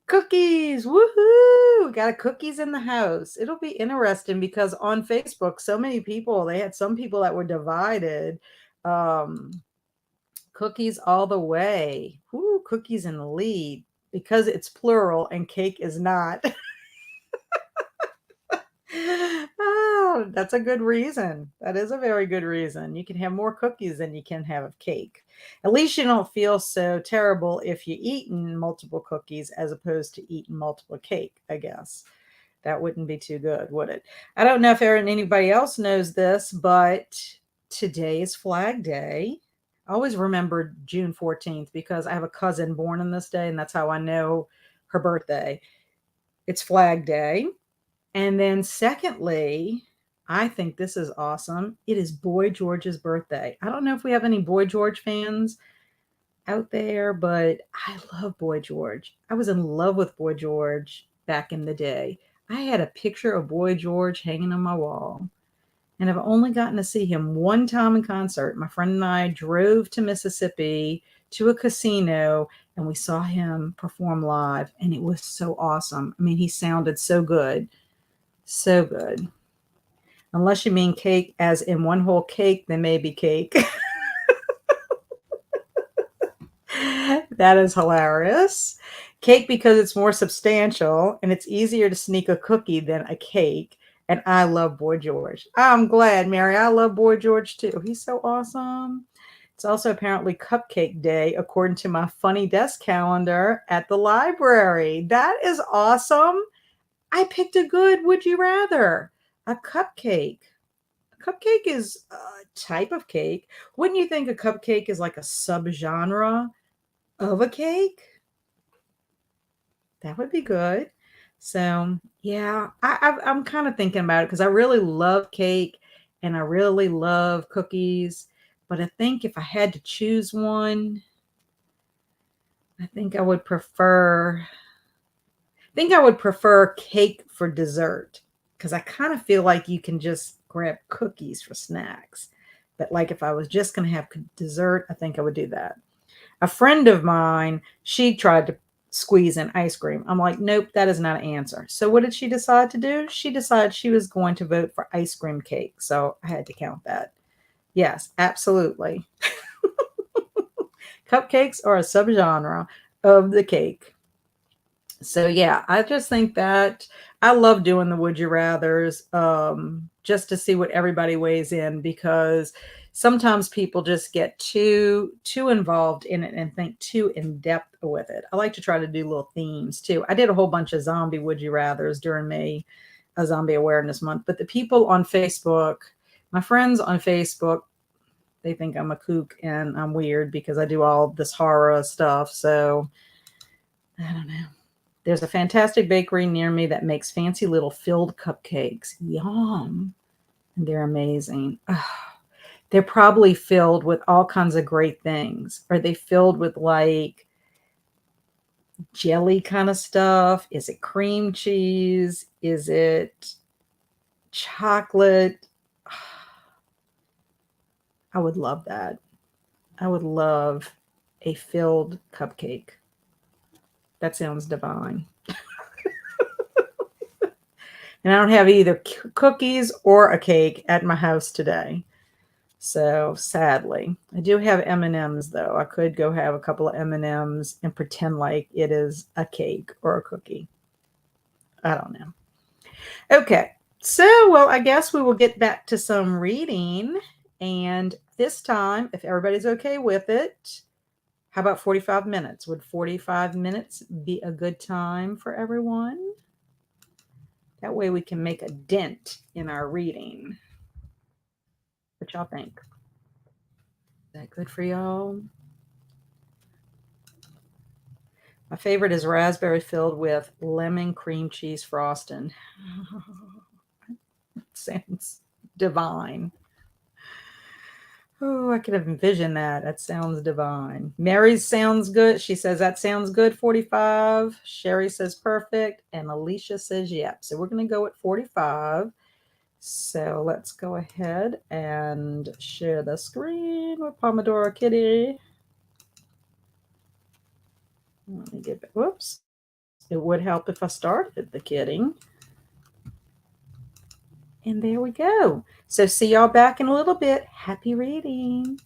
Cookies. Woohoo. Got cookies in the house. It'll be interesting because on Facebook, so many people, they had some people that were divided. Cookies all the way. Ooh, cookies in the lead because it's plural and cake is not. Oh, that's a good reason. That is a very good reason. You can have more cookies than you can have of cake. At least you don't feel so terrible if you eaten multiple cookies as opposed to eating multiple cake, I guess. That wouldn't be too good, would it? I don't know if anybody else knows this, but today is Flag Day. I always remember June 14th because I have a cousin born on this day, and that's how I know her birthday. It's Flag Day. And then secondly, I think this is awesome. It is Boy George's birthday. I don't know if we have any Boy George fans out there, but I love Boy George. I was in love with Boy George back in the day. I had a picture of Boy George hanging on my wall. And I've only gotten to see him one time in concert. My friend and I drove to Mississippi to a casino, and we saw him perform live, and it was so awesome. I mean, he sounded so good. So good. Unless you mean cake as in one whole cake, then maybe cake. That is hilarious. Cake because it's more substantial and it's easier to sneak a cookie than a cake. And I love Boy George. I'm glad, Mary. I love Boy George too. He's so awesome. It's also apparently Cupcake Day, according to my funny desk calendar at the library. That is awesome. I picked a good would you rather. A cupcake. A cupcake is a type of cake. Wouldn't you think a cupcake is like a subgenre of a cake? That would be good. So, yeah, I'm kind of thinking about it because I really love cake and I really love cookies. But I think if I had to choose one, I think I would prefer cake for dessert because I kind of feel like you can just grab cookies for snacks. But like if I was just going to have dessert, I think I would do that. A friend of mine, she tried to squeeze in ice cream. I'm like, nope, that is not an answer. So what did she decide to do? She decided she was going to vote for ice cream cake. So I had to count that. Yes, absolutely. Cupcakes are a subgenre of the cake. So yeah, I just think that I love doing the would you rathers, just to see what everybody weighs in, because sometimes people just get too involved in it and think too in depth with it. I like to try to do little themes too. I did a whole bunch of zombie would you rathers during May, a zombie awareness month, but the people on Facebook, my friends on Facebook, they think I'm a kook and I'm weird because I do all this horror stuff. So I don't know. There's a fantastic bakery near me that makes fancy little filled cupcakes. Yum. And they're amazing. Ugh. They're probably filled with all kinds of great things. Are they filled with like jelly kind of stuff? Is it cream cheese? Is it chocolate? I would love that. I would love a filled cupcake. That sounds divine. And I don't have either cookies or a cake at my house today. So sadly, I do have M&Ms though. I could go have a couple of M&Ms and pretend like it is a cake or a cookie. I don't know. Okay. So, well, I guess we will get back to some reading. And this time, if everybody's okay with it, how about 45 minutes? Would 45 minutes be a good time for everyone? That way we can make a dent in our reading. What y'all think? Is that good for y'all? My favorite is raspberry filled with lemon cream cheese frosting. Sounds divine. Oh, I could have envisioned that. That sounds divine. Mary's sounds good. She says that sounds good, 45. Sherry says perfect. And Alicia says yep. So we're going to go at 45. So let's go ahead and share the screen with Pomodoro Kitty. Let me get back. Whoops. It would help if I started the kidding. And there we go. So see y'all back in a little bit. Happy reading.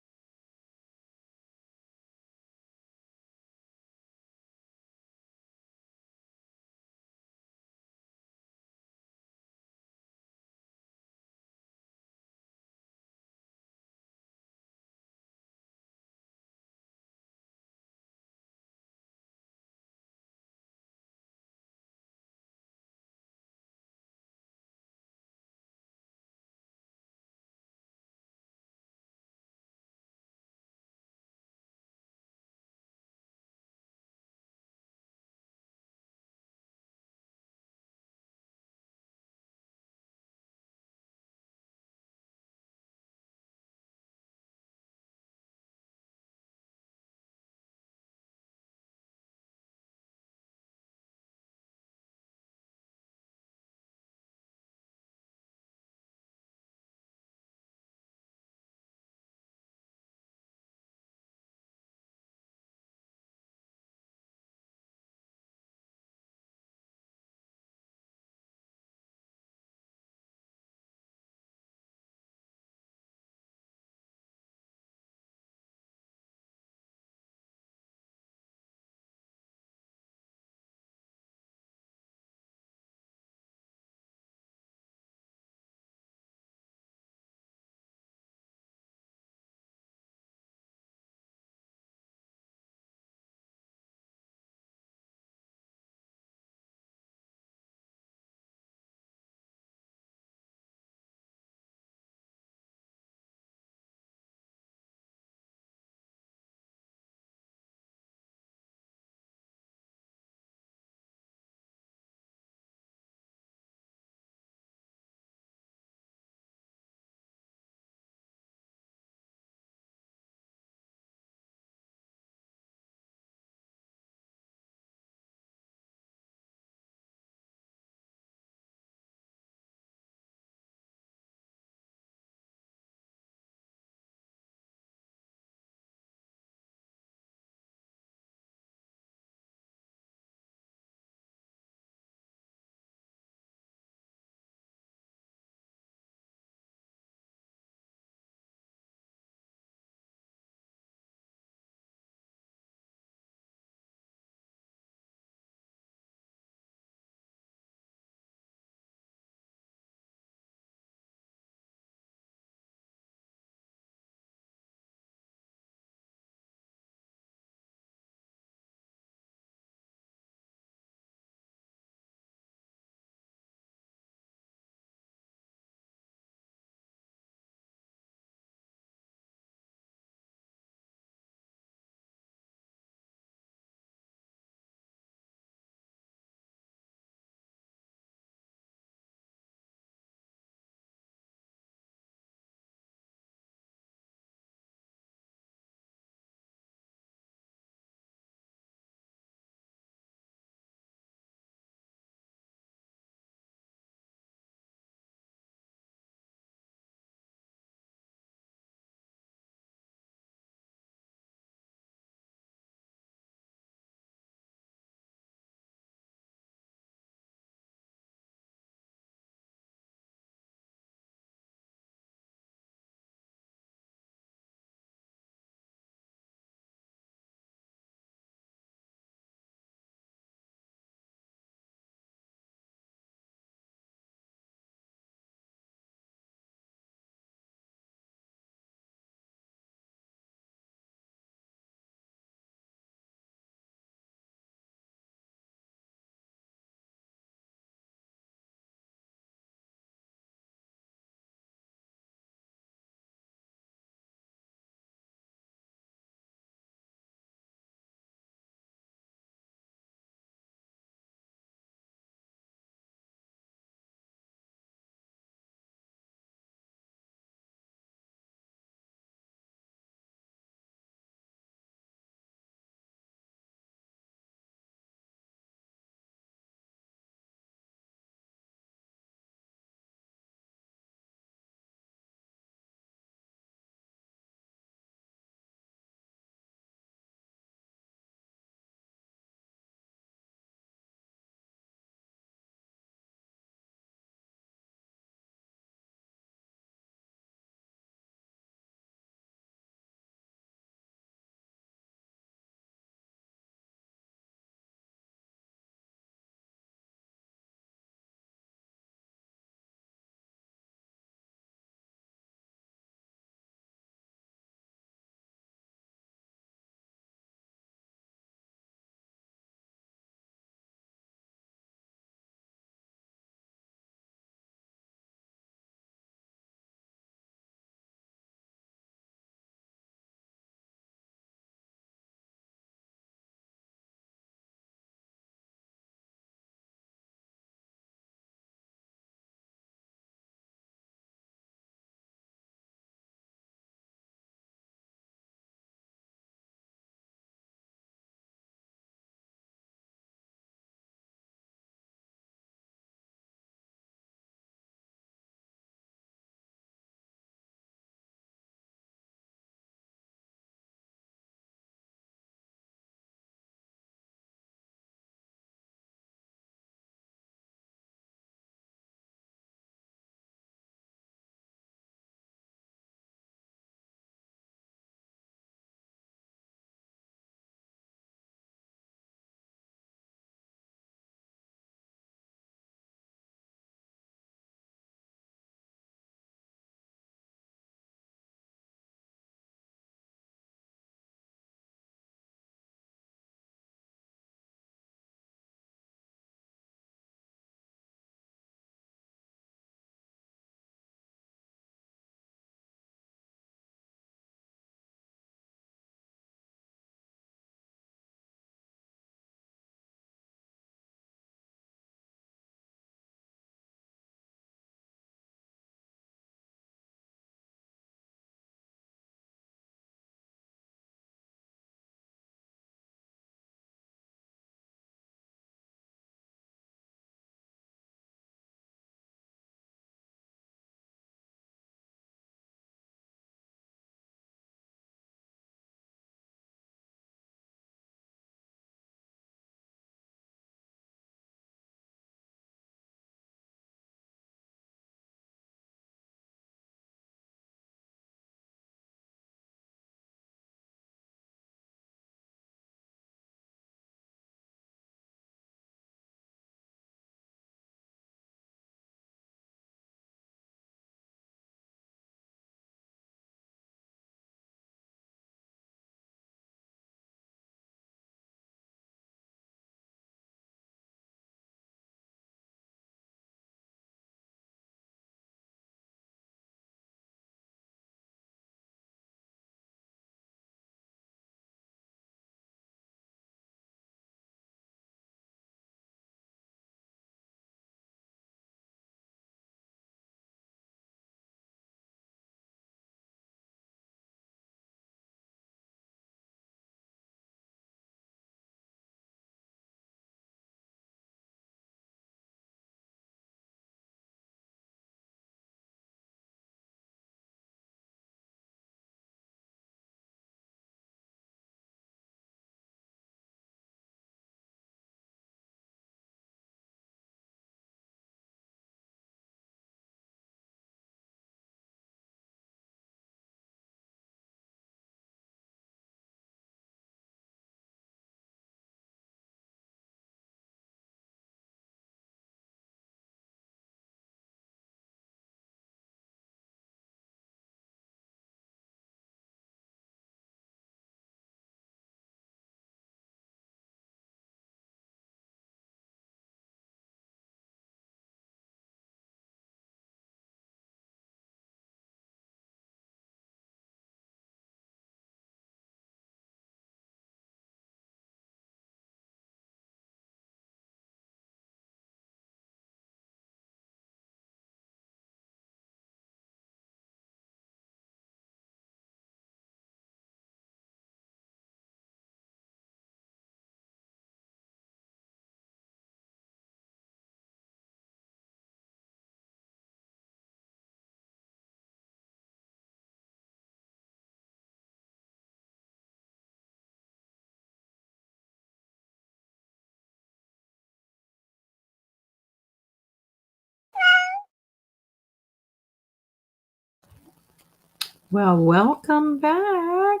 Well, welcome back.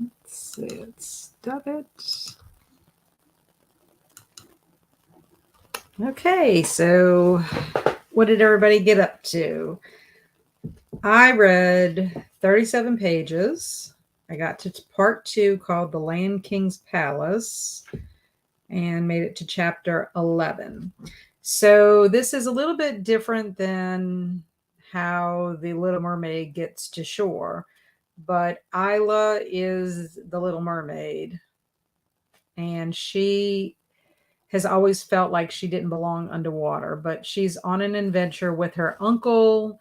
Let's see, let's stop it. Okay, so what did everybody get up to? I read 37 pages. I got to part 2 called The Land King's Palace and made it to chapter 11. So this is a little bit different than how the Little Mermaid gets to shore, but Isla is the Little Mermaid, and she has always felt like she didn't belong underwater, but she's on an adventure with her uncle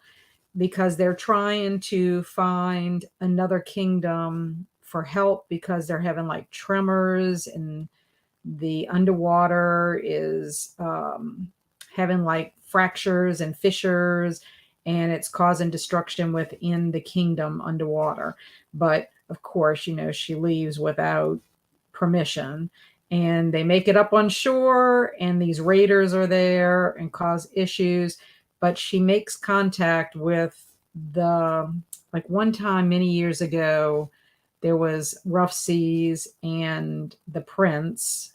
because they're trying to find another kingdom for help because they're having like tremors, and the underwater is having like fractures and fissures, and it's causing destruction within the kingdom underwater. But of course, she leaves without permission, and they make it up on shore, and these raiders are there and cause issues. But she makes contact with the, like, one time many years ago, there was rough seas, and the prince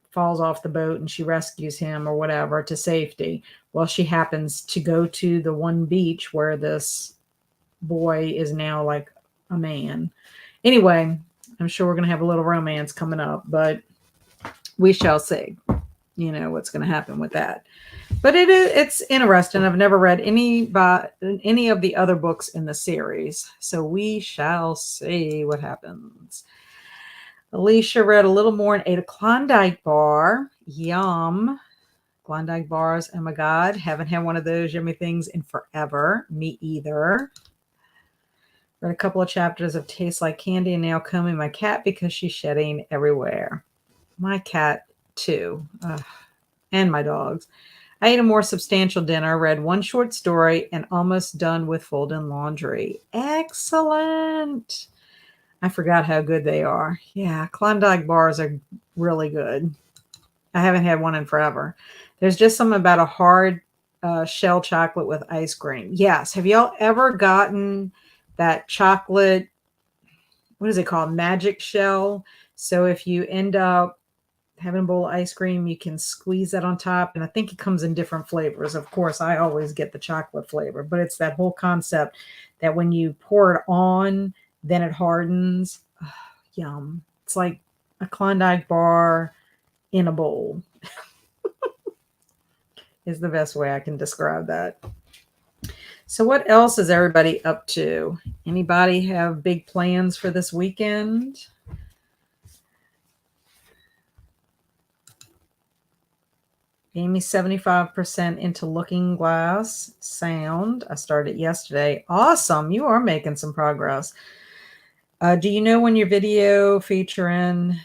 falls off the boat, and she rescues him or whatever to safety. Well, she happens to go to the one beach where this boy is now like a man. Anyway, I'm sure we're going to have a little romance coming up, but we shall see, what's going to happen with that. But it's interesting. I've never read any of the other books in the series, so we shall see what happens. Alicia read a little more and ate a Klondike bar. Yum. Klondike bars. Oh my God. Haven't had one of those yummy things in forever. Me either. Read a couple of chapters of Tastes Like Candy, and now combing my cat because she's shedding everywhere. My cat too. And my dogs. I ate a more substantial dinner, read one short story, and almost done with folding laundry. Excellent. I forgot how good they are. Yeah, Klondike bars are really good. I haven't had one in forever. There's just something about a hard shell chocolate with ice cream. Yes. Have y'all ever gotten that chocolate? What is it called? Magic shell. So if you end up having a bowl of ice cream, you can squeeze that on top. And I think it comes in different flavors. Of course, I always get the chocolate flavor, but it's that whole concept that when you pour it on, then it hardens. Oh, yum. It's like a Klondike bar in a bowl is the best way I can describe that. So what else is everybody up to? Anybody have big plans for this weekend? Amy's 75% into Looking Glass sound. I started yesterday. Awesome. You are making some progress. Do you know when your video featuring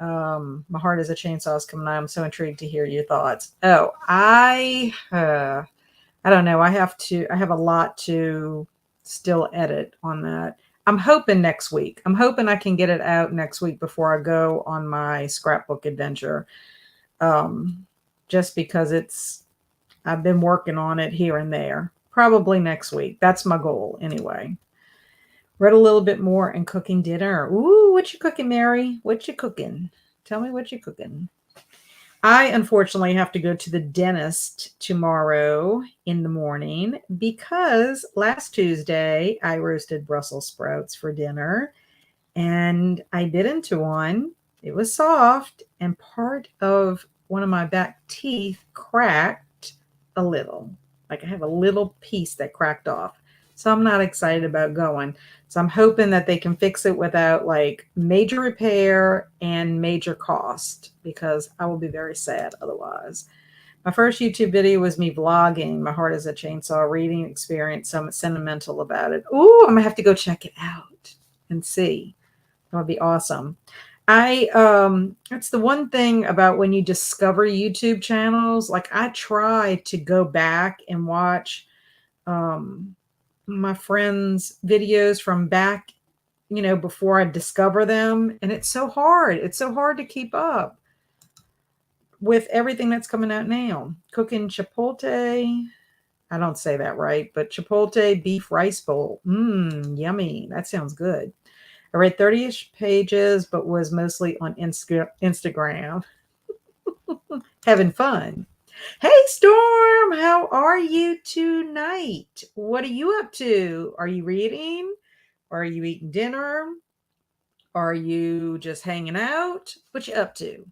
My Heart is a Chainsaw is coming out? I'm so intrigued to hear your thoughts. Oh, I don't know. I have a lot to still edit on that. I'm hoping next week. I'm hoping I can get it out next week before I go on my scrapbook adventure. Just because I've been working on it here and there. Probably next week. That's my goal anyway. Read a little bit more and cooking dinner. Ooh, what you cooking, Mary? What you cooking? Tell me what you cooking. I unfortunately have to go to the dentist tomorrow in the morning because last Tuesday I roasted Brussels sprouts for dinner, and I bit into one. It was soft, and part of one of my back teeth cracked a little. Like, I have a little piece that cracked off. So I'm not excited about going. So I'm hoping that they can fix it without like major repair and major cost, because I will be very sad otherwise. My first YouTube video was me vlogging My Heart is a Chainsaw reading experience, so I'm sentimental about it. Ooh, I'm gonna have to go check it out and see. That would be awesome. It's the one thing about when you discover YouTube channels, like I try to go back and watch my friends' videos from back, before I discover them. And it's so hard. It's so hard to keep up with everything that's coming out now. Cooking chipotle I don't say that right, but Chipotle beef rice bowl. Yummy. That sounds good. I read 30-ish pages, but was mostly on Instagram. Having fun. Hey, Storm, how are you tonight? What are you up to? Are you reading? Are you eating dinner? Are you just hanging out? What you up to?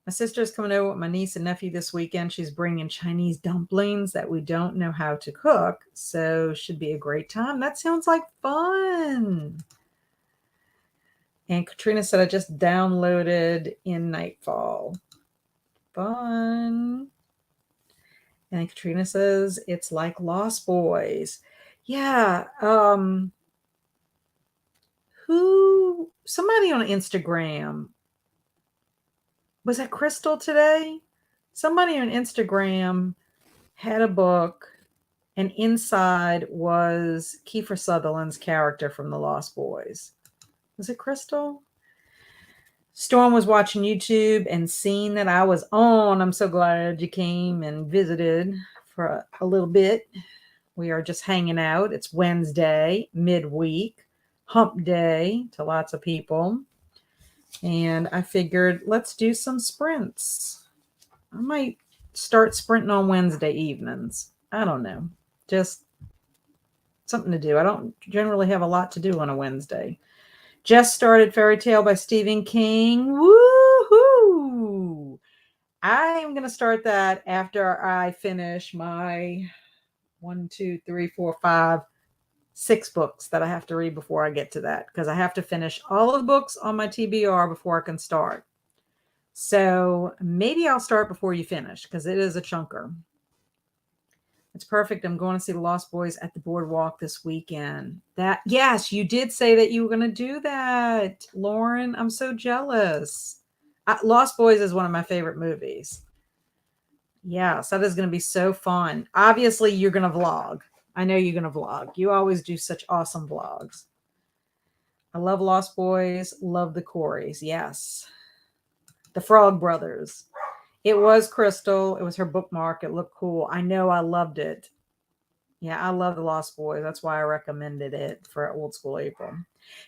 My sister's coming over with my niece and nephew this weekend. She's bringing Chinese dumplings that we don't know how to cook, so should be a great time. That sounds like fun. And Katrina said I just downloaded In Nightfall. Fun. And Katrina says it's like Lost Boys. Yeah. Somebody on Instagram, was that Crystal today? Somebody on Instagram had a book, and inside was Kiefer Sutherland's character from The Lost Boys. Was it Crystal? Storm was watching YouTube and seeing that I was on. I'm so glad you came and visited for a little bit. We are just hanging out. It's Wednesday, midweek, hump day to lots of people. And I figured, let's do some sprints. I might start sprinting on Wednesday evenings. I don't know. Just something to do. I don't generally have a lot to do on a Wednesday. Just started Fairy Tale by Stephen King. Woohoo! I am going to start that after I finish my 6 books that I have to read before I get to that, because I have to finish all of the books on my TBR before I can start. So maybe I'll start before you finish, because it is a chunker. It's perfect. I'm going to see The Lost Boys at the Boardwalk this weekend. Yes, you did say that you were going to do that, Lauren. I'm so jealous. Lost Boys is one of my favorite movies. Yes, that is going to be so fun. Obviously, you're going to vlog. I know you're going to vlog. You always do such awesome vlogs. I love Lost Boys. Love the Coreys. Yes. The Frog Brothers. It was Crystal. It was her bookmark. It looked cool. I know. I loved it. Yeah, I love The Lost Boys. That's why I recommended it for Old School April.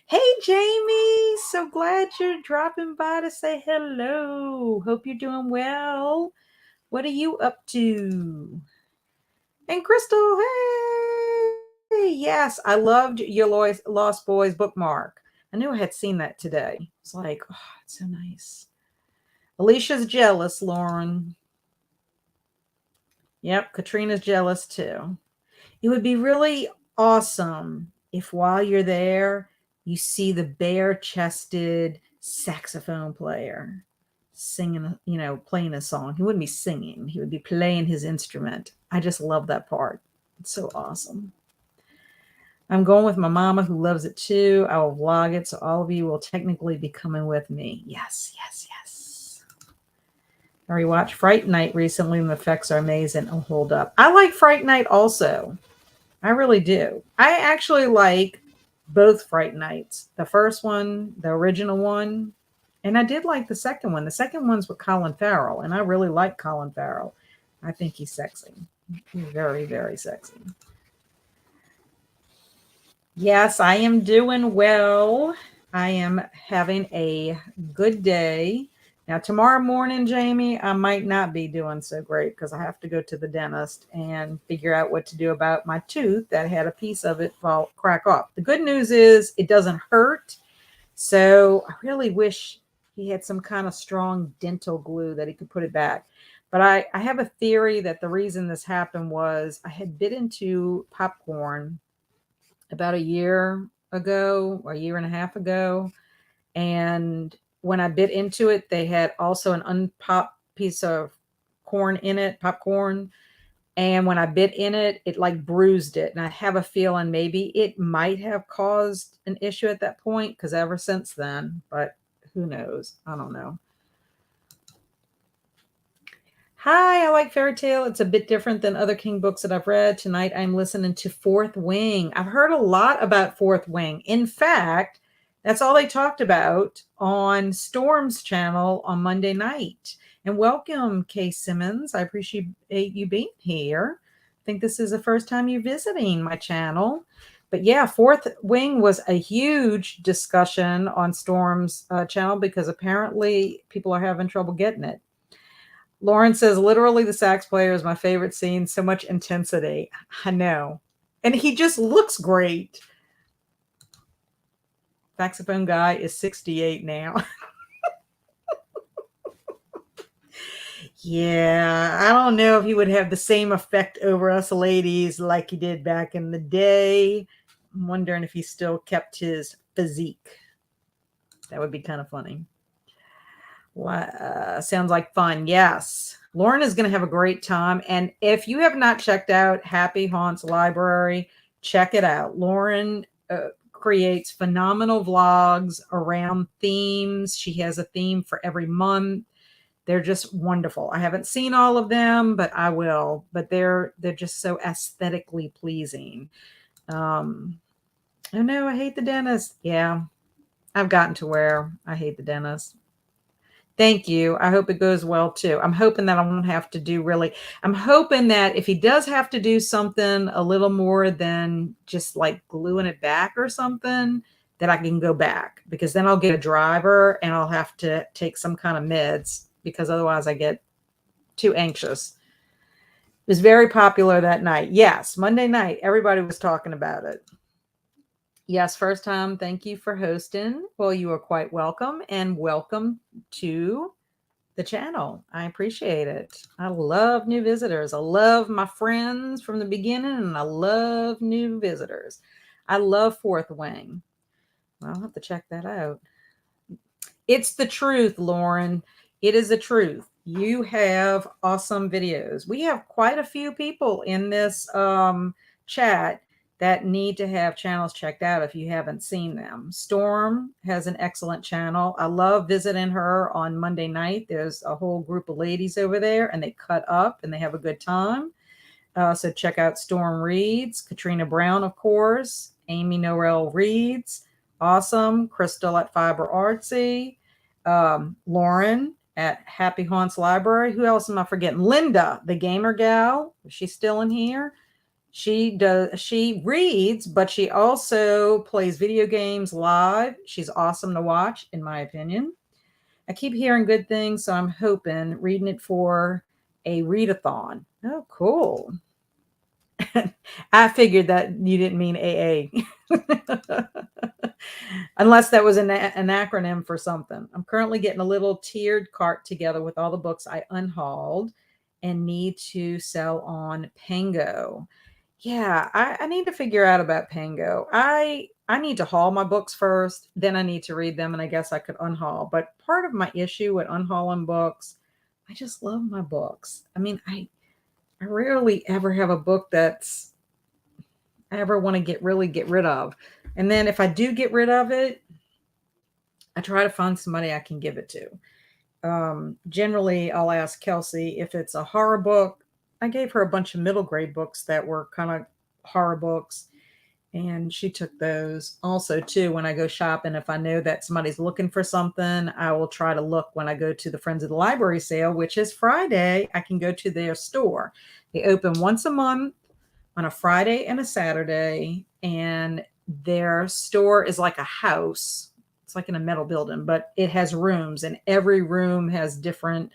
Hey, Jamie. So glad you're dropping by to say hello. Hope you're doing well. What are you up to? And Crystal, hey. Yes, I loved your Lost Boys bookmark. I knew I had seen that today. It's like, oh, it's so nice. Alicia's jealous, Lauren. Yep, Katrina's jealous too. It would be really awesome if while you're there, you see the bare-chested saxophone player singing, playing a song. He wouldn't be singing. He would be playing his instrument. I just love that part. It's so awesome. I'm going with my mama who loves it too. I will vlog it, so all of you will technically be coming with me. Yes, yes, yes. I rewatched Fright Night recently, and the effects are amazing. It'll hold up. I like Fright Night also. I really do. I actually like both Fright Nights. The first one, the original one, and I did like the second one. The second one's with Colin Farrell, and I really like Colin Farrell. I think he's sexy. He's very, very sexy. Yes, I am doing well. I am having a good day. Now, tomorrow morning, Jamie, I might not be doing so great because I have to go to the dentist and figure out what to do about my tooth that had a piece of it crack off. The good news is it doesn't hurt. So I really wish he had some kind of strong dental glue that he could put it back. But I have a theory that the reason this happened was I had bit into popcorn about a year ago, or a year and a half ago. And when I bit into it, they had also an unpopped piece of corn in it, popcorn. And when I bit in it, it like bruised it. And I have a feeling maybe it might have caused an issue at that point, because ever since then, but who knows? I don't know. Hi, I like Fairy Tale. It's a bit different than other King books that I've read. Tonight I'm listening to Fourth Wing. I've heard a lot about Fourth Wing. In fact, that's all they talked about on Storm's channel on Monday night. And welcome, Kay Simmons. I appreciate you being here. think this is the first time you're visiting my channel. But yeah, Fourth Wing was a huge discussion on Storm's channel because apparently people are having trouble getting it. Lauren says, literally, the sax player is my favorite scene. So much intensity. I know. And he just looks great. Saxophone guy is 68 now. Yeah, I don't know if he would have the same effect over us ladies like he did back in the day. I'm wondering if he still kept his physique. That would be kind of funny. Sounds like fun. Yes. Lauren is going to have a great time. And if you have not checked out Happy Haunts Library, check it out. Lauren creates phenomenal vlogs around themes. She has a theme for every month. They're just wonderful. I haven't seen all of them, but I will. But they're just so aesthetically pleasing. Oh no, I hate the dentist. Yeah, I've gotten to where I hate the dentist. Thank you. I hope it goes well too. I'm hoping that I won't have to do I'm hoping that if he does have to do something a little more than just like gluing it back or something, that I can go back, because then I'll get a driver and I'll have to take some kind of meds, because otherwise I get too anxious. It was very popular that night. Yes, Monday night, everybody was talking about it. Yes, first time. Thank you for hosting. Well, you are quite welcome, and welcome to the channel. I appreciate it. I love new visitors. I love my friends from the beginning, and I love new visitors. I love Fourth Wing. I'll have to check that out. It's the truth, Lauren. It is the truth. You have awesome videos. We have quite a few people in this chat that need to have channels checked out if you haven't seen them. Storm has an excellent channel. I love visiting her on Monday night. There's a whole group of ladies over there, and they cut up and they have a good time. So check out Storm Reads, Katrina Brown, of course, Amy Noel Reads, awesome, Crystal at Fiber Artsy, Lauren at Happy Haunts Library. Who else am I forgetting? Linda, the gamer gal. Is she still in here? She reads, but she also plays video games live. She's awesome to watch, in my opinion. I keep hearing good things, so I'm hoping reading it for a readathon. Oh, cool. I figured that you didn't mean AA. Unless that was an acronym for something. I'm currently getting a little tiered cart together with all the books I unhauled and need to sell on Pango. Yeah, I need to figure out about Pango. I need to haul my books first, then I need to read them, and I guess I could unhaul. But part of my issue with unhauling books, I just love my books. I mean, I rarely ever have a book that's I ever want to really get rid of. And then if I do get rid of it, I try to find somebody I can give it to. Generally, I'll ask Kelsey if it's a horror book. I gave her a bunch of middle grade books that were kind of horror books, and she took those. Also, too, when I go shopping, if I know that somebody's looking for something, I will try to look when I go to the Friends of the Library sale, which is Friday. I can go to their store. They open once a month on a Friday and a Saturday, and their store is like a house. It's like in a metal building, but it has rooms, and every room has different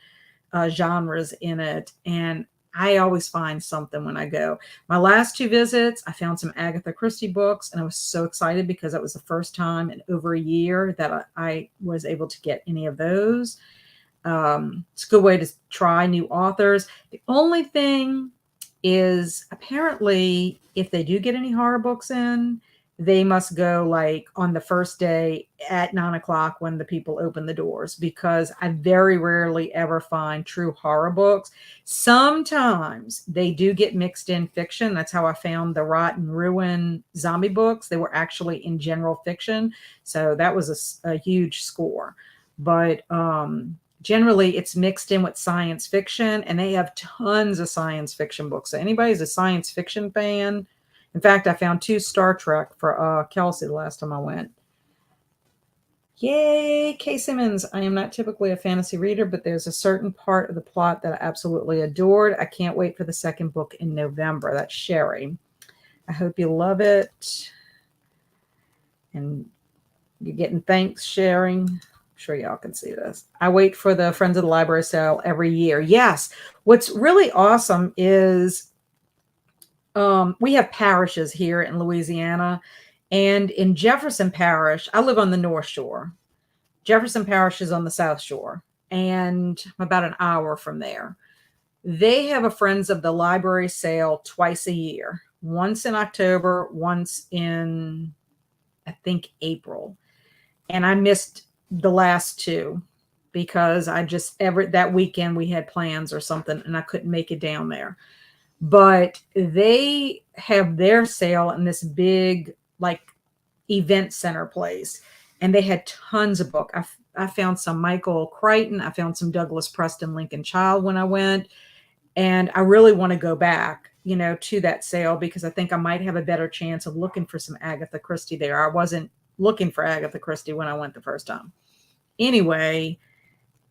genres in it. And I always find something when I go. My last two visits, I found some Agatha Christie books, and I was so excited because that was the first time in over a year that I was able to get any of those. It's a good way to try new authors. The only thing is, apparently, if they do get any horror books in, they must go like on the first day at 9:00 when the people open the doors, because I very rarely ever find true horror books. Sometimes they do get mixed in fiction. That's how I found the Rot and Ruin zombie books. They were actually in general fiction. So that was a huge score. But generally it's mixed in with science fiction, and they have tons of science fiction books. So anybody's a science fiction fan. In fact, I found 2 Star Trek for Kelsey the last time I went. Yay, Kay Simmons. I am not typically a fantasy reader, but there's a certain part of the plot that I absolutely adored. I can't wait for the second book in November. That's Sherry. I hope you love it. And you're getting thanks, sharing. I'm sure y'all can see this. I wait for the Friends of the Library sale every year. Yes. What's really awesome is we have parishes here in Louisiana. And in Jefferson Parish, I live on the North Shore. Jefferson Parish is on the South Shore, and I'm about an hour from there. They have a Friends of the Library sale twice a year, once in October, once in, I think, April. And I missed the last two because that weekend we had plans or something and I couldn't make it down there. But they have their sale in this big, like, event center place, and they had tons of book. I found some Michael Crichton. I found some Douglas Preston Lincoln Child when I went, and I really want to go back, to that sale because I think I might have a better chance of looking for some Agatha Christie there. I wasn't looking for Agatha Christie when I went the first time. Anyway,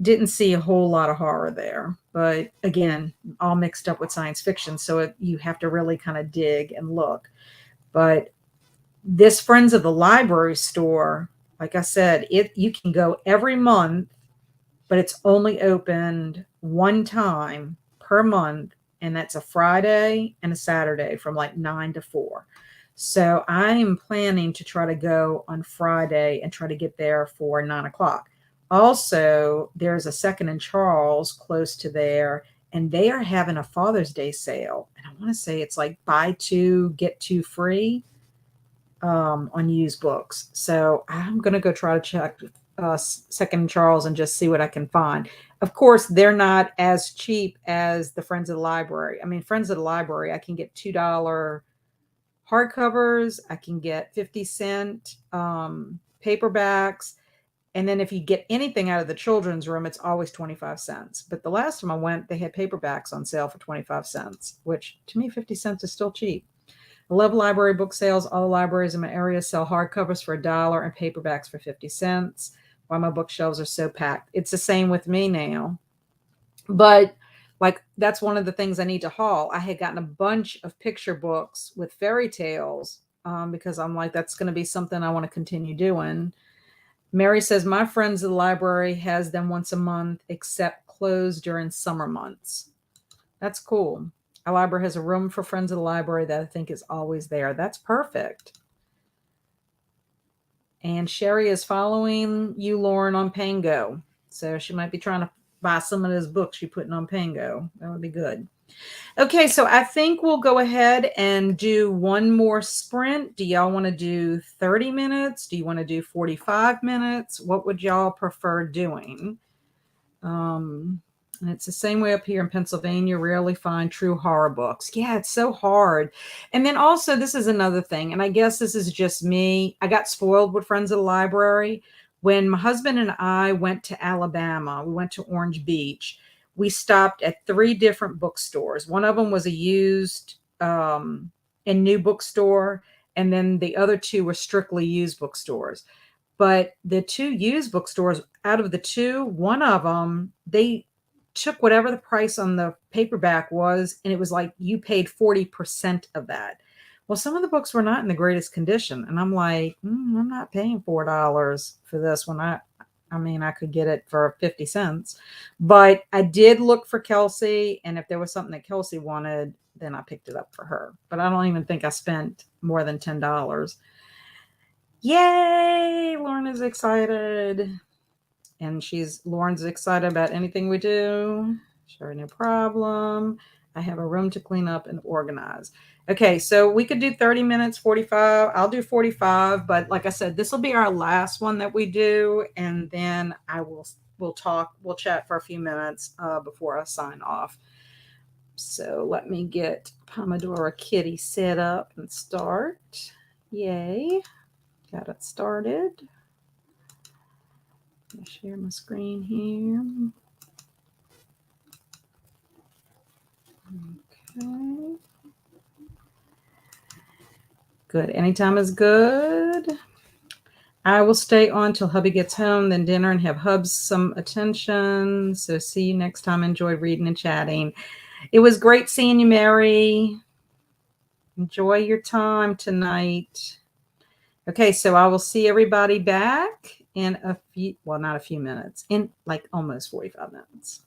didn't see a whole lot of horror there, but again, all mixed up with science fiction, so you have to really kind of dig and look. But this Friends of the Library store, like I said, you can go every month, but it's only opened one time per month, and that's a Friday and a Saturday from like 9 to 4. So I am planning to try to go on Friday and try to get there for 9 o'clock. Also, there's a Second and Charles close to there, and they are having a Father's Day sale. And I want to say it's like buy two, get two free on used books. So I'm going to go try to check Second and Charles and just see what I can find. Of course, they're not as cheap as the Friends of the Library. I mean, Friends of the Library, I can get $2 hardcovers. I can get 50-cent paperbacks. And then if you get anything out of the children's room, it's always 25 cents. But the last time I went, they had paperbacks on sale for 25 cents, which to me, 50 cents is still cheap. I love library book sales. All the libraries in my area sell hardcovers for $1 and paperbacks for 50 cents. Why my bookshelves are so packed. It's the same with me now. But like, that's one of the things I need to haul. I had gotten a bunch of picture books with fairy tales because I'm like, that's going to be something I want to continue doing. Mary says, my Friends of the Library has them once a month, except closed during summer months. That's cool. Our library has a room for Friends of the Library that I think is always there. That's perfect. And Sherry is following you, Lauren, on Pango. So she might be trying to buy some of those books you're putting on Pango. That would be good. Okay, so I think we'll go ahead and do one more sprint. Do y'all want to do 30 minutes? Do you want to do 45 minutes? What would y'all prefer doing? And it's the same way up here in Pennsylvania. Rarely find true horror books. Yeah, it's so hard. And then also, this is another thing, and I guess this is just me. I got spoiled with Friends of the Library. When my husband and I went to Alabama, we went to Orange Beach. We stopped at 3 different bookstores. One of them was a used and new bookstore, and then the other 2 were strictly used bookstores. But the 2 used bookstores, out of the 2, one of them, they took whatever the price on the paperback was, and it was like you paid 40% of that. Well, some of the books were not in the greatest condition, and I'm like, I'm not paying $4 for this one. I mean, I could get it for 50 cents. But I did look for Kelsey, and if there was something that Kelsey wanted, then I picked it up for her. But I don't even think I spent more than $10. Yay! Lauren is excited. And Lauren's excited about anything we do. Sure, no problem. I have a room to clean up and organize. Okay, so we could do 30 minutes, 45. I'll do 45, but like I said, this will be our last one that we do, and then we'll chat for a few minutes before I sign off. So let me get Pomodoro Kitty set up and start. Yay. Got it started. I'll share my screen here. Okay. Good. Anytime is good. I will stay on till hubby gets home, then dinner, and have hubs some attention. So see you next time. Enjoy reading and chatting. It was great seeing you, Mary. Enjoy your time tonight. Okay, so I will see everybody back in a few, well, not a few minutes, in like almost 45 minutes.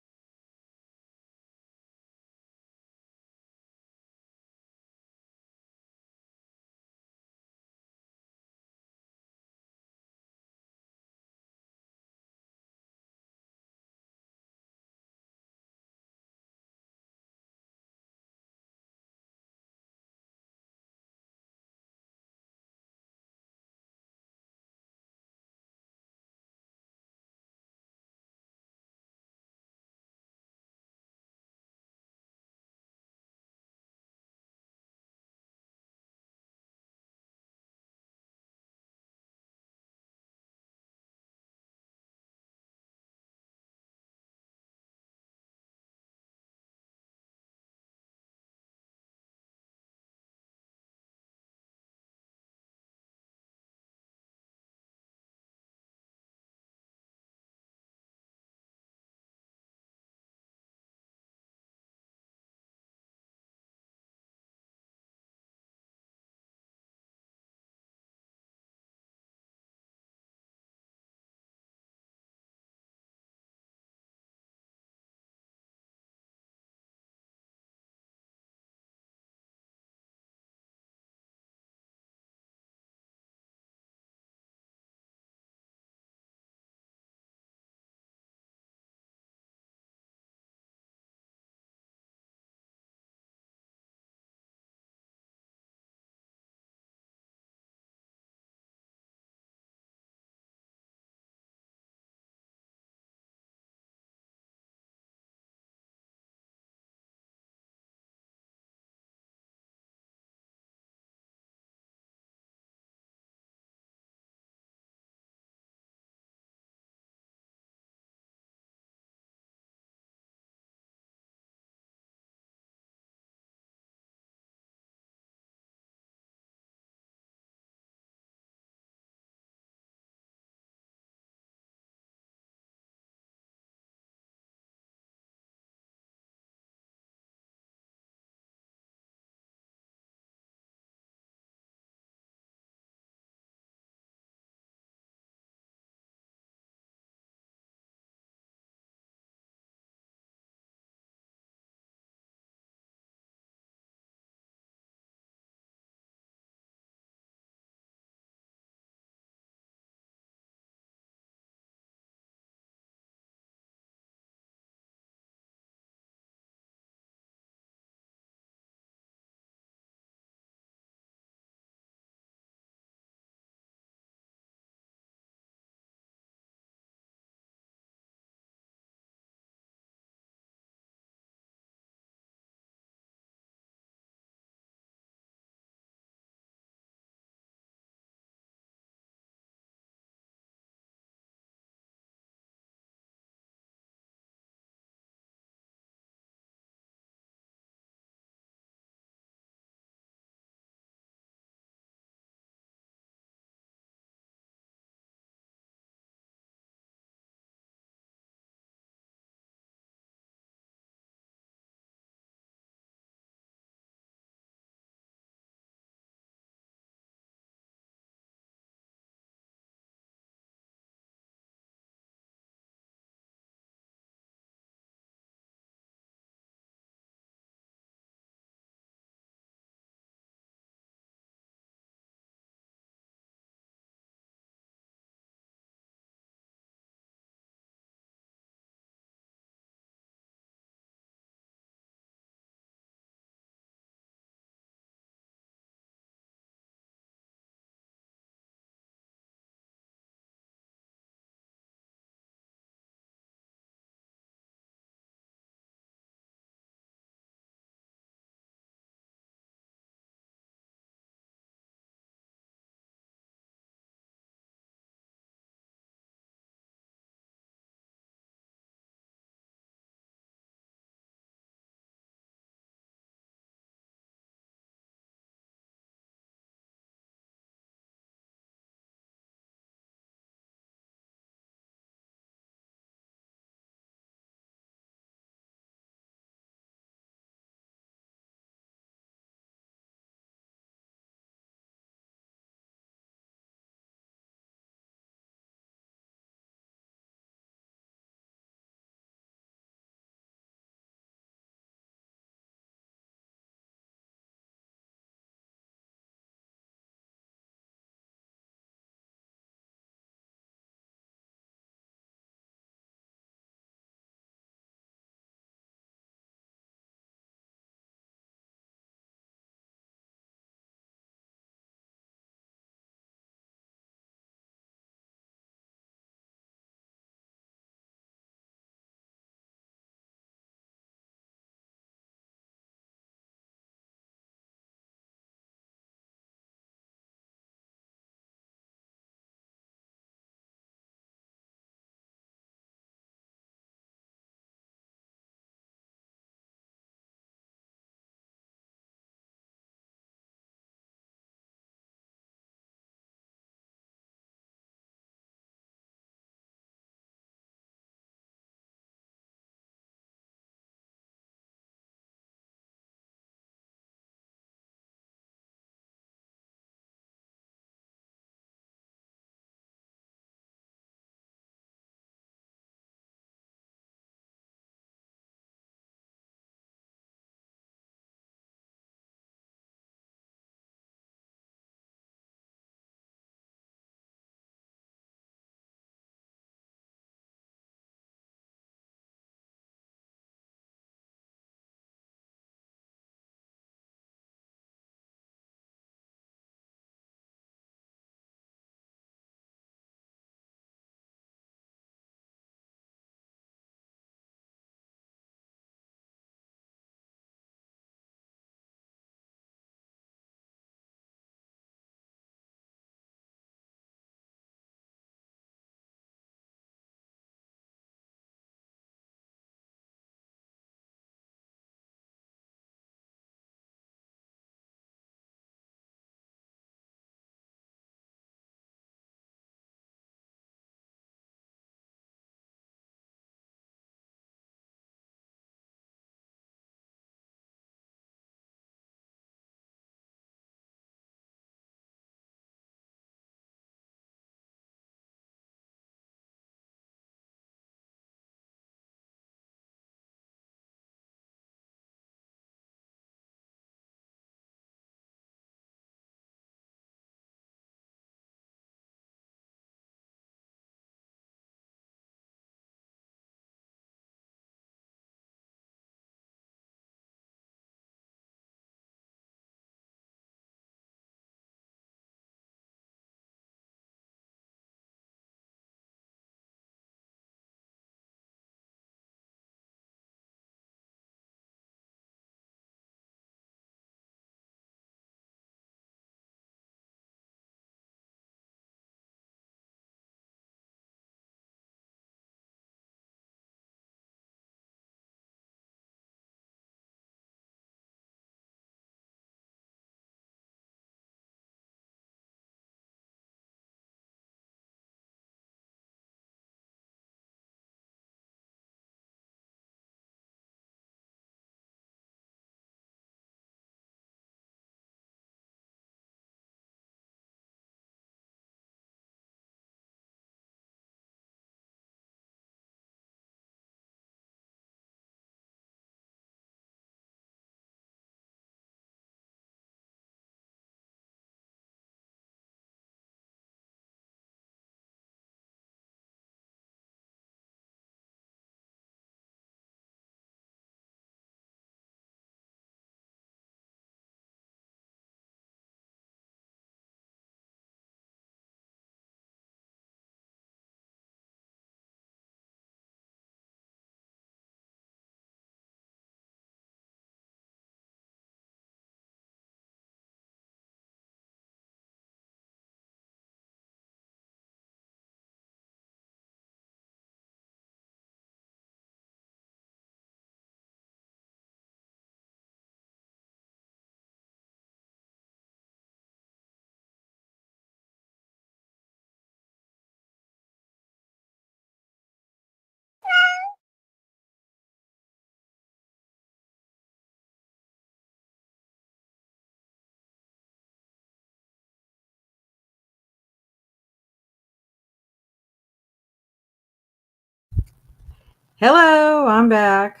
Hello, I'm back.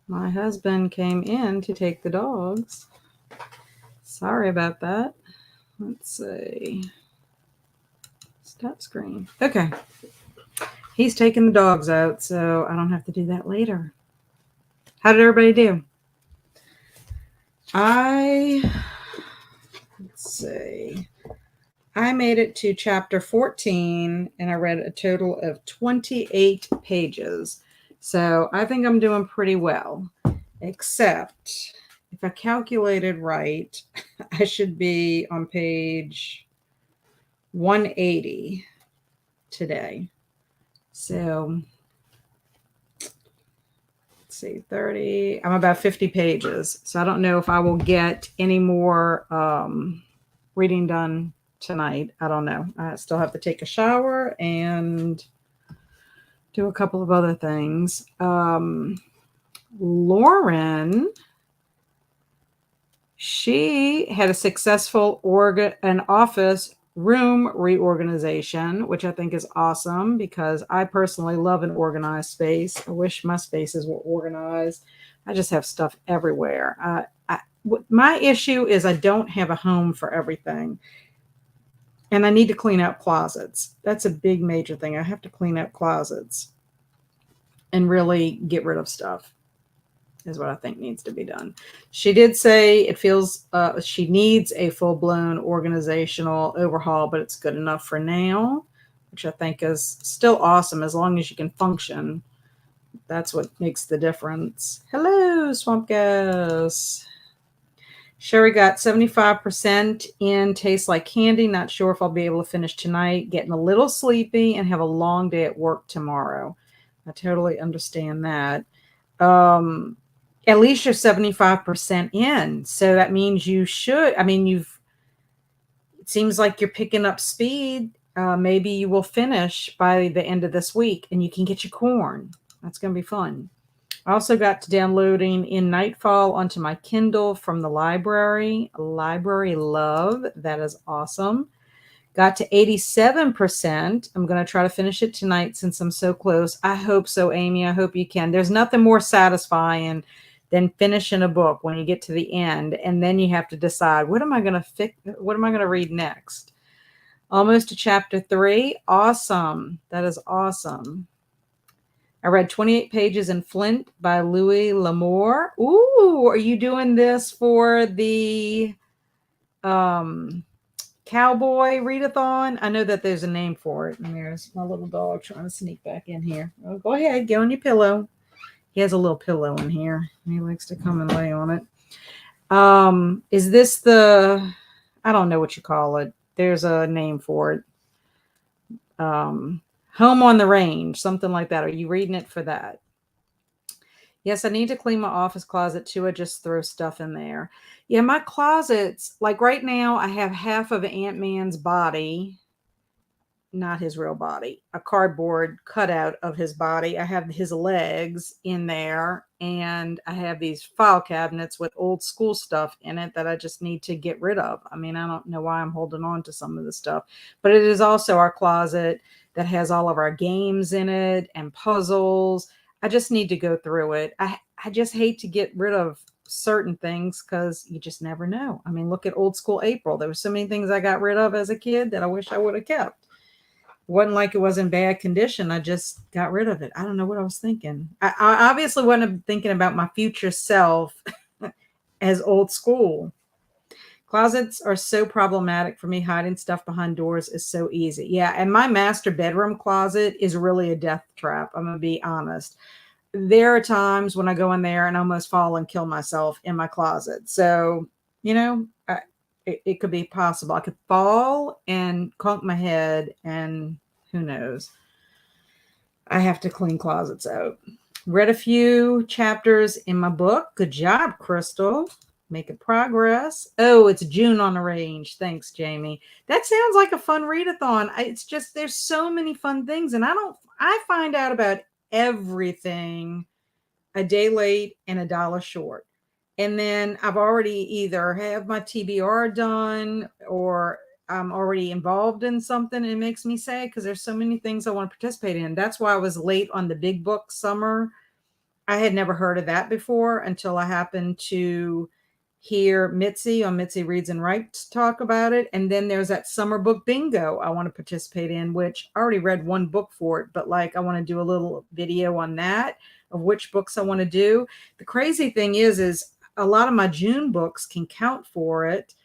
My husband came in to take the dogs. Sorry about that. Let's see. Stop screen. Okay. He's taking the dogs out, so I don't have to do that later. How did everybody do? Let's see. I made it to chapter 14 and I read a total of 28 pages. So I think I'm doing pretty well, except if I calculated right, I should be on page 180 today. So let's see, 30, I'm about 50 pages. So I don't know if I will get any more reading done tonight. I don't know. I still have to take a shower and do a couple of other things. Lauren, she had a successful an office room reorganization, which I think is awesome because I personally love an organized space. I wish my spaces were organized. I just have stuff everywhere. My issue is I don't have a home for everything. And I need to clean out closets. That's a big major thing. I have to clean out closets and really get rid of stuff is what I think needs to be done. She did say it feels she needs a full-blown organizational overhaul, but it's good enough for now, which I think is still awesome as long as you can function. That's what makes the difference. Hello, Swamp Gas. Sherry got 75% in Tastes Like Candy. Not sure if I'll be able to finish tonight. Getting a little sleepy and have a long day at work tomorrow. I totally understand that. At least you're 75% in. So that means you should, it seems like you're picking up speed. Maybe you will finish by the end of this week and you can get your corn. That's going to be fun. I also got to downloading In Nightfall onto my Kindle from the library. Library love. That is awesome. Got to 87%. I'm going to try to finish it tonight since I'm so close. I hope so, Amy. I hope you can. There's nothing more satisfying than finishing a book when you get to the end and then you have to decide, what am I going to read next? Almost to chapter 3. Awesome. That is awesome. I read 28 pages in Flint by Louis L'Amour. Ooh, are you doing this for the cowboy readathon? I know that there's a name for it. And there's my little dog trying to sneak back in here. Oh, go ahead, get on your pillow. He has a little pillow in here. He likes to come and lay on it. Is this the, I don't know what you call it. There's a name for it. Home on the Range, something like that. Are you reading it for that? Yes, I need to clean my office closet too. I just throw stuff in there. Yeah, my closets, like right now, I have half of Ant-Man's body, not his real body, a cardboard cutout of his body. I have his legs in there, and I have these file cabinets with old school stuff in it that I just need to get rid of. I mean, I don't know why I'm holding on to some of the stuff, but it is also our closet that has all of our games in it and puzzles. I just need to go through it. I just hate to get rid of certain things because you just never know. I mean, look at old school April. There were so many things I got rid of as a kid that I wish I would have kept. It wasn't like it was in bad condition. I just got rid of it. I don't know what I was thinking. I obviously wasn't thinking about my future self as old school. Closets are so problematic for me. Hiding stuff behind doors is so easy. Yeah, and my master bedroom closet is really a death trap. I'm going to be honest. There are times when I go in there and almost fall and kill myself in my closet. So, it could be possible. I could fall and conk my head, and who knows. I have to clean closets out. Read a few chapters in my book. Good job, Crystal. Making progress. Oh, it's June on the Range. Thanks, Jamie. That sounds like a fun readathon. It's just there's so many fun things, and I find out about everything a day late and a dollar short. And then I've already either have my TBR done or I'm already involved in something, it makes me sad because there's so many things I want to participate in. That's why I was late on the big book summer. I had never heard of that before until I happened to hear Mitzi on Mitzi Reads and Writes talk about it. And then there's that summer book bingo I want to participate in, which I already read one book for it, but like I want to do a little video on that of which books I want to do. The crazy thing is a lot of my June books can count for it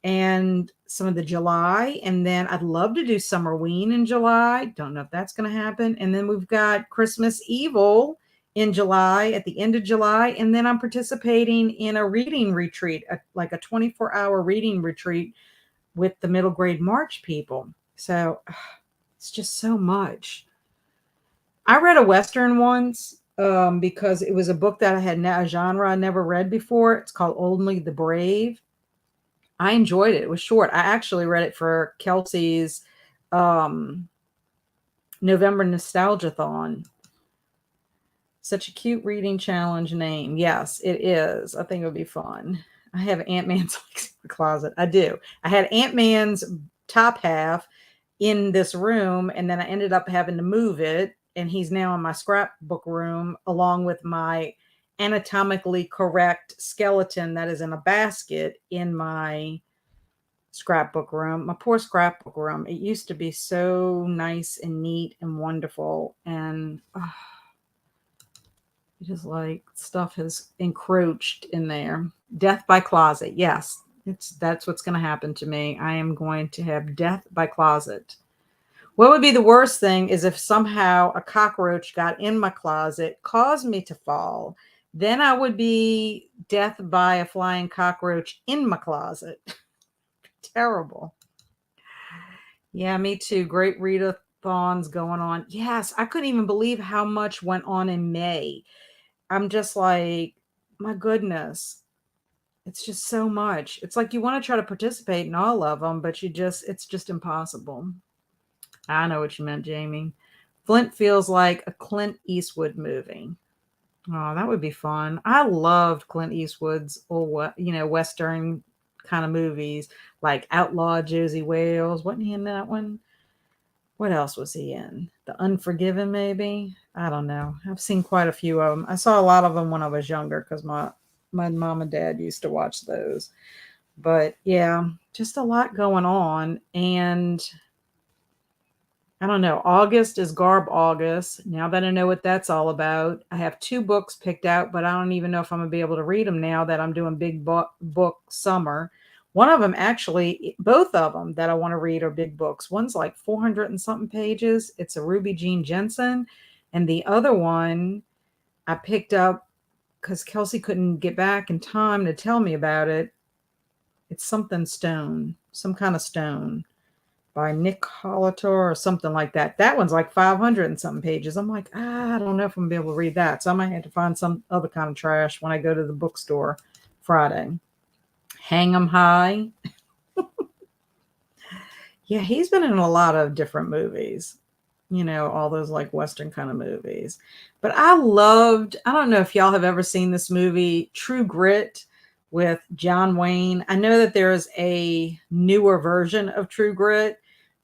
and some of the July. And then I'd love to do Summerween in July. Don't know if that's going to happen. And then we've got Christmas Evil in July, at the end of July. And then I'm participating in a reading retreat, like a 24-hour reading retreat with the middle grade March people. So it's just so much. I read a Western once because it was a book that I had a genre I never read before. It's called Only the Brave. I enjoyed it. It was short. I actually read it for Kelsey's November Nostalgia-thon. Such a cute reading challenge name. Yes, it is. I think it would be fun. I have Ant-Man's closet. I do. I had Ant-Man's top half in this room, and then I ended up having to move it, and he's now in my scrapbook room along with my anatomically correct skeleton that is in a basket in my scrapbook room. My poor scrapbook room. It used to be so nice and neat and wonderful, and just like stuff has encroached in there. Death by closet. Yes, that's what's going to happen to me. I am going to have death by closet. What would be the worst thing is if somehow a cockroach got in my closet, caused me to fall. Then I would be death by a flying cockroach in my closet. Terrible. Yeah, me too. Great readathons going on. Yes, I couldn't even believe how much went on in May. I'm just like, my goodness, it's just so much. It's like you want to try to participate in all of them, but it's just impossible. I know what you meant, Jamie. Flint feels like a Clint Eastwood movie. Oh, that would be fun. I loved Clint Eastwood's old, Western kind of movies, like Outlaw Josie Wales. Wasn't he in that one? What else was he in? The Unforgiven, maybe? I don't know. I've seen quite a few of them. I saw a lot of them when I was younger because my mom and dad used to watch those. But yeah, just a lot going on. And I don't know. August is Garb August. Now that I know what that's all about, I have 2 books picked out, but I don't even know if I'm going to be able to read them now that I'm doing big book summer. One of them, actually, both of them that I want to read are big books. One's like 400 and something pages. It's a Ruby Jean Jensen. And the other one I picked up because Kelsey couldn't get back in time to tell me about it. It's something stone, some kind of stone by Nick Holator or something like that. That one's like 500 and something pages. I'm like, I don't know if I'm going to be able to read that. So I might have to find some other kind of trash when I go to the bookstore Friday. Hang 'em High. Yeah, he's been in a lot of different movies, all those like Western kind of movies. But I don't know if y'all have ever seen this movie, True Grit, with John Wayne. I know that there's a newer version of True Grit,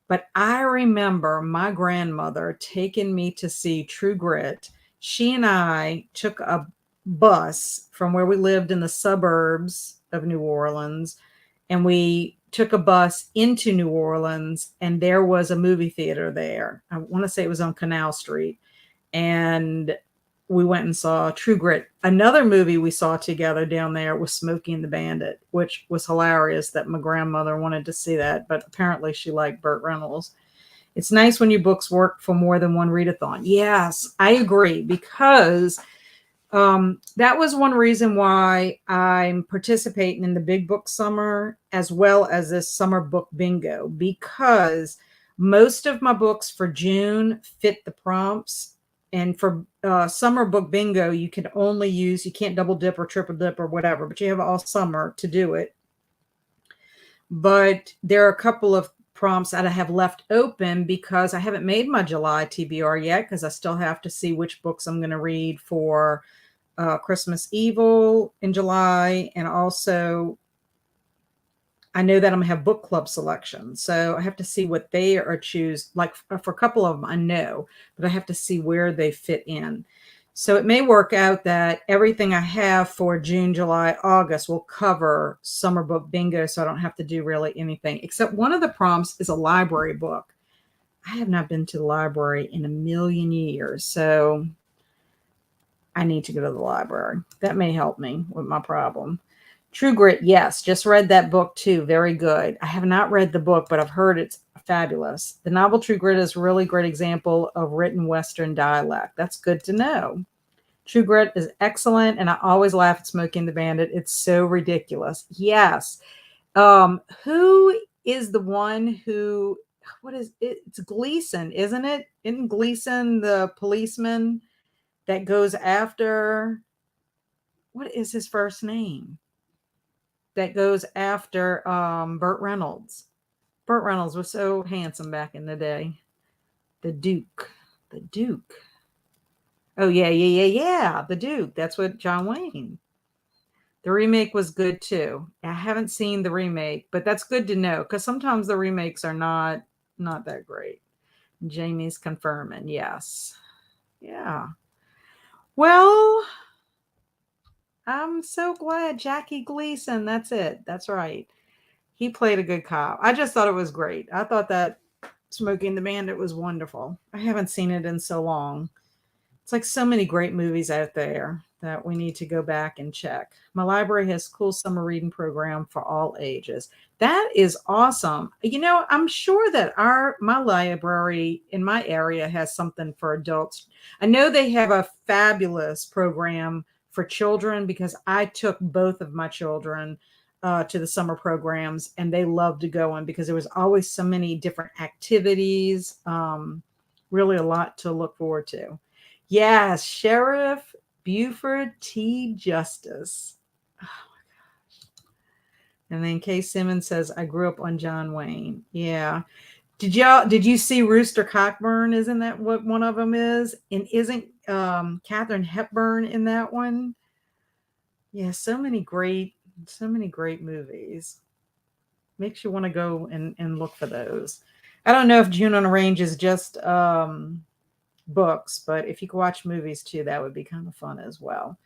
but I remember my grandmother taking me to see True Grit. She and I took a bus from where we lived in the suburbs of New Orleans, and we took a bus into New Orleans, and there was a movie theater there. I want to say it was on Canal Street. And we went and saw True Grit. Another movie we saw together down there was Smokey and the Bandit, which was hilarious that my grandmother wanted to see that, but apparently she liked Burt Reynolds. It's nice when your books work for more than one readathon. Yes, I agree, because that was one reason why I'm participating in the Big Book Summer as well as this summer book bingo, because most of my books for June fit the prompts. And for summer book bingo, you can't double dip or triple dip or whatever, but you have all summer to do it. But there are a couple of prompts that I have left open because I haven't made my July TBR yet, because I still have to see which books I'm going to read for Christmas Evil in July, and also I know that I'm gonna have book club selection, so I have to see what they are choose. Like for a couple of them, I know, but I have to see where they fit in. So it may work out that everything I have for June, July, August will cover summer book bingo, so I don't have to do really anything. Except one of the prompts is a library book. I have not been to the library in a million years, so I need to go to the library. That may help me with my problem. True Grit, yes, just read that book too. Very good. I have not read the book, but I've heard it's fabulous. The novel True Grit is a really great example of written Western dialect. That's good to know. True Grit is excellent, and I always laugh at Smokey and the Bandit. It's so ridiculous. Yes. Who is the one who? What is it? It's Gleason, isn't it? Isn't Gleason the policeman that goes after? What is his first name? That goes after Burt Reynolds. Burt Reynolds was so handsome back in the day. The Duke. The Duke. Oh, yeah. The Duke. That's what John Wayne. The remake was good too. I haven't seen the remake, but that's good to know because sometimes the remakes are not that great. Jamie's confirming. Yes. Yeah. Well, I'm so glad. Jackie Gleason. That's it. That's right. He played a good cop. I just thought it was great. I thought that Smokey and the Bandit was wonderful. I haven't seen it in so long. It's like so many great movies out there that we need to go back and check. My library has cool summer reading program for all ages. That is awesome. You know, I'm sure that my library in my area has something for adults. I know they have a fabulous program for children because I took both of my children to the summer programs and they loved to go in because there was always so many different activities. Really a lot to look forward to. Yes, Sheriff Buford T. Justice. Oh my gosh. And then Kay Simmons says, I grew up on John Wayne. Yeah. Did you see Rooster Cockburn? Isn't that what one of them is? And isn't Katharine Hepburn in that one? Yeah, so many great movies. Makes you want to go and look for those. I don't know if June on the Range is just books, but if you could watch movies too, that would be kind of fun as well.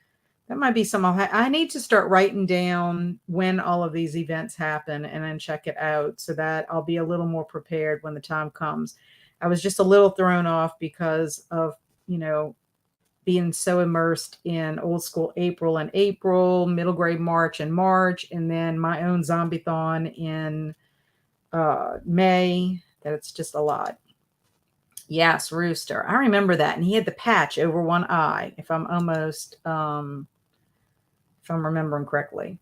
That might be some. I need to start writing down when all of these events happen and then check it out so that I'll be a little more prepared when the time comes. I was just a little thrown off because of, being so immersed in old school April and April, middle grade March and March, and then my own zombie-thon in May, that it's just a lot. Yes, Rooster. I remember that. And he had the patch over one eye, if I'm remembering correctly.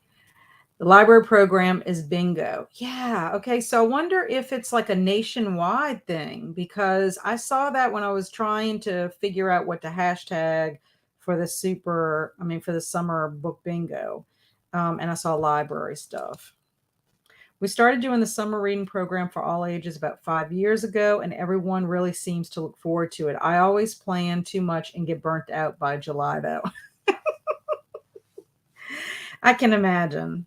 The library program is bingo. Yeah. Okay. So I wonder if it's like a nationwide thing because I saw that when I was trying to figure out what to hashtag for the summer book bingo. And I saw library stuff. We started doing the summer reading program for all ages about 5 years ago, and everyone really seems to look forward to it. I always plan too much and get burnt out by July, though. I can imagine.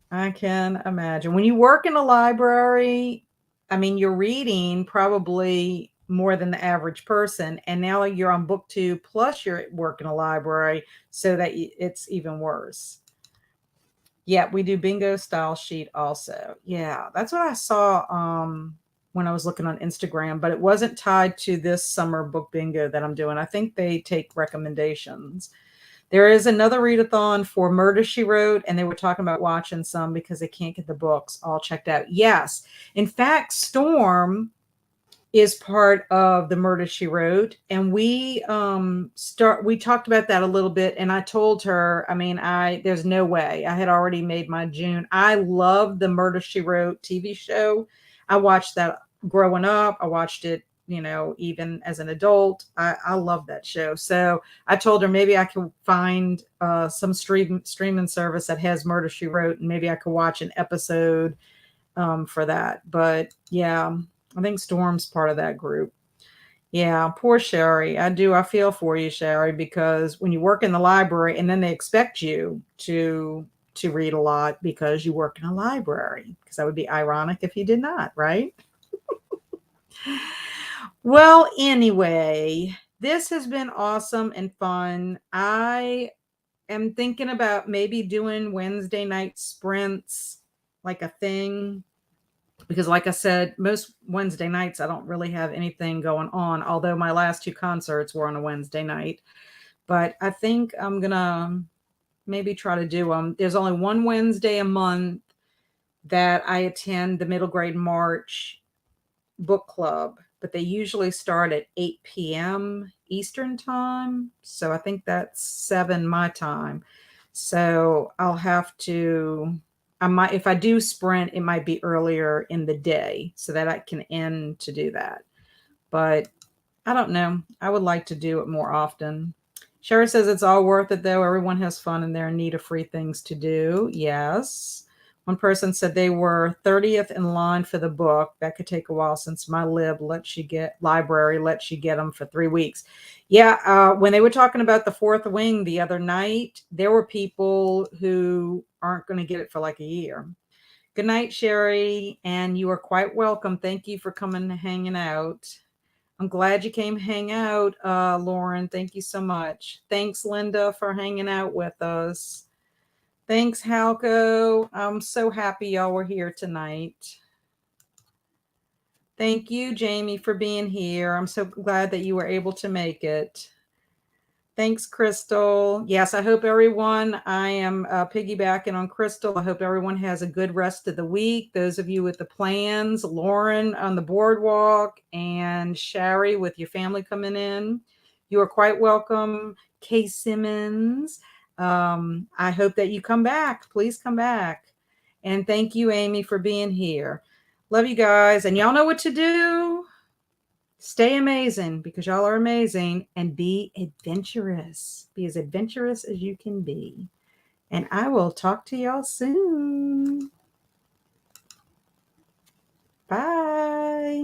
When you work in a library, you're reading probably more than the average person, and now you're on BookTube, plus you're at work in a library, so that it's even worse. Yeah, we do bingo style sheet also. Yeah, that's what I saw when I was looking on Instagram, but it wasn't tied to this summer book bingo that I'm doing. I think they take recommendations. There is another readathon for Murder, She Wrote, and they were talking about watching some because they can't get the books all checked out. Yes. In fact, Storm is part of the Murder, She Wrote, and we talked about that a little bit, and I told her, there's no way. I had already made my June. I love the Murder, She Wrote TV show. I watched that growing up. I watched it, even as an adult. I love that show. So I told her maybe I could find some streaming service that has Murder, She Wrote, and maybe I could watch an episode for that. But yeah, I think Storm's part of that group. Yeah, poor Sherry. I feel for you, Sherry, because when you work in the library and then they expect you to to read a lot because you work in a library, because that would be ironic if you did not, right? Well, anyway, this has been awesome and fun. I am thinking about maybe doing Wednesday night sprints like a thing, because like I said, most Wednesday nights I don't really have anything going on, although my last 2 concerts were on a Wednesday night. But I think I'm gonna maybe try to do them. There's only one Wednesday a month that I attend the middle grade March book club, but they usually start at 8 p.m. Eastern time. So I think that's 7 my time. So I'll have to, I might, if I do sprint, it might be earlier in the day so that I can end to do that. But I don't know. I would like to do it more often. Sherry says it's all worth it though. Everyone has fun and they're in need of free things to do. Yes. One person said they were 30th in line for the book. That could take a while since my library lets you get them for 3 weeks. Yeah, when they were talking about the Fourth Wing the other night, there were people who aren't going to get it for like a year. Good night, Sherry, and you are quite welcome. Thank you for coming and hanging out. I'm glad you came hang out, Lauren. Thank you so much. Thanks, Linda, for hanging out with us. Thanks, Halco. I'm so happy y'all were here tonight. Thank you, Jamie, for being here. I'm so glad that you were able to make it. Thanks, Crystal. Yes, I hope everyone, I am piggybacking on Crystal. I hope everyone has a good rest of the week. Those of you with the plans, Lauren on the boardwalk, and Sherry with your family coming in. You are quite welcome. Kay Simmons. I hope that you come back. Please come back. And thank you, Amy, for being here. Love you guys. And y'all know what to do. Stay amazing because y'all are amazing, and be adventurous. Be as adventurous as you can be. And I will talk to y'all soon. Bye.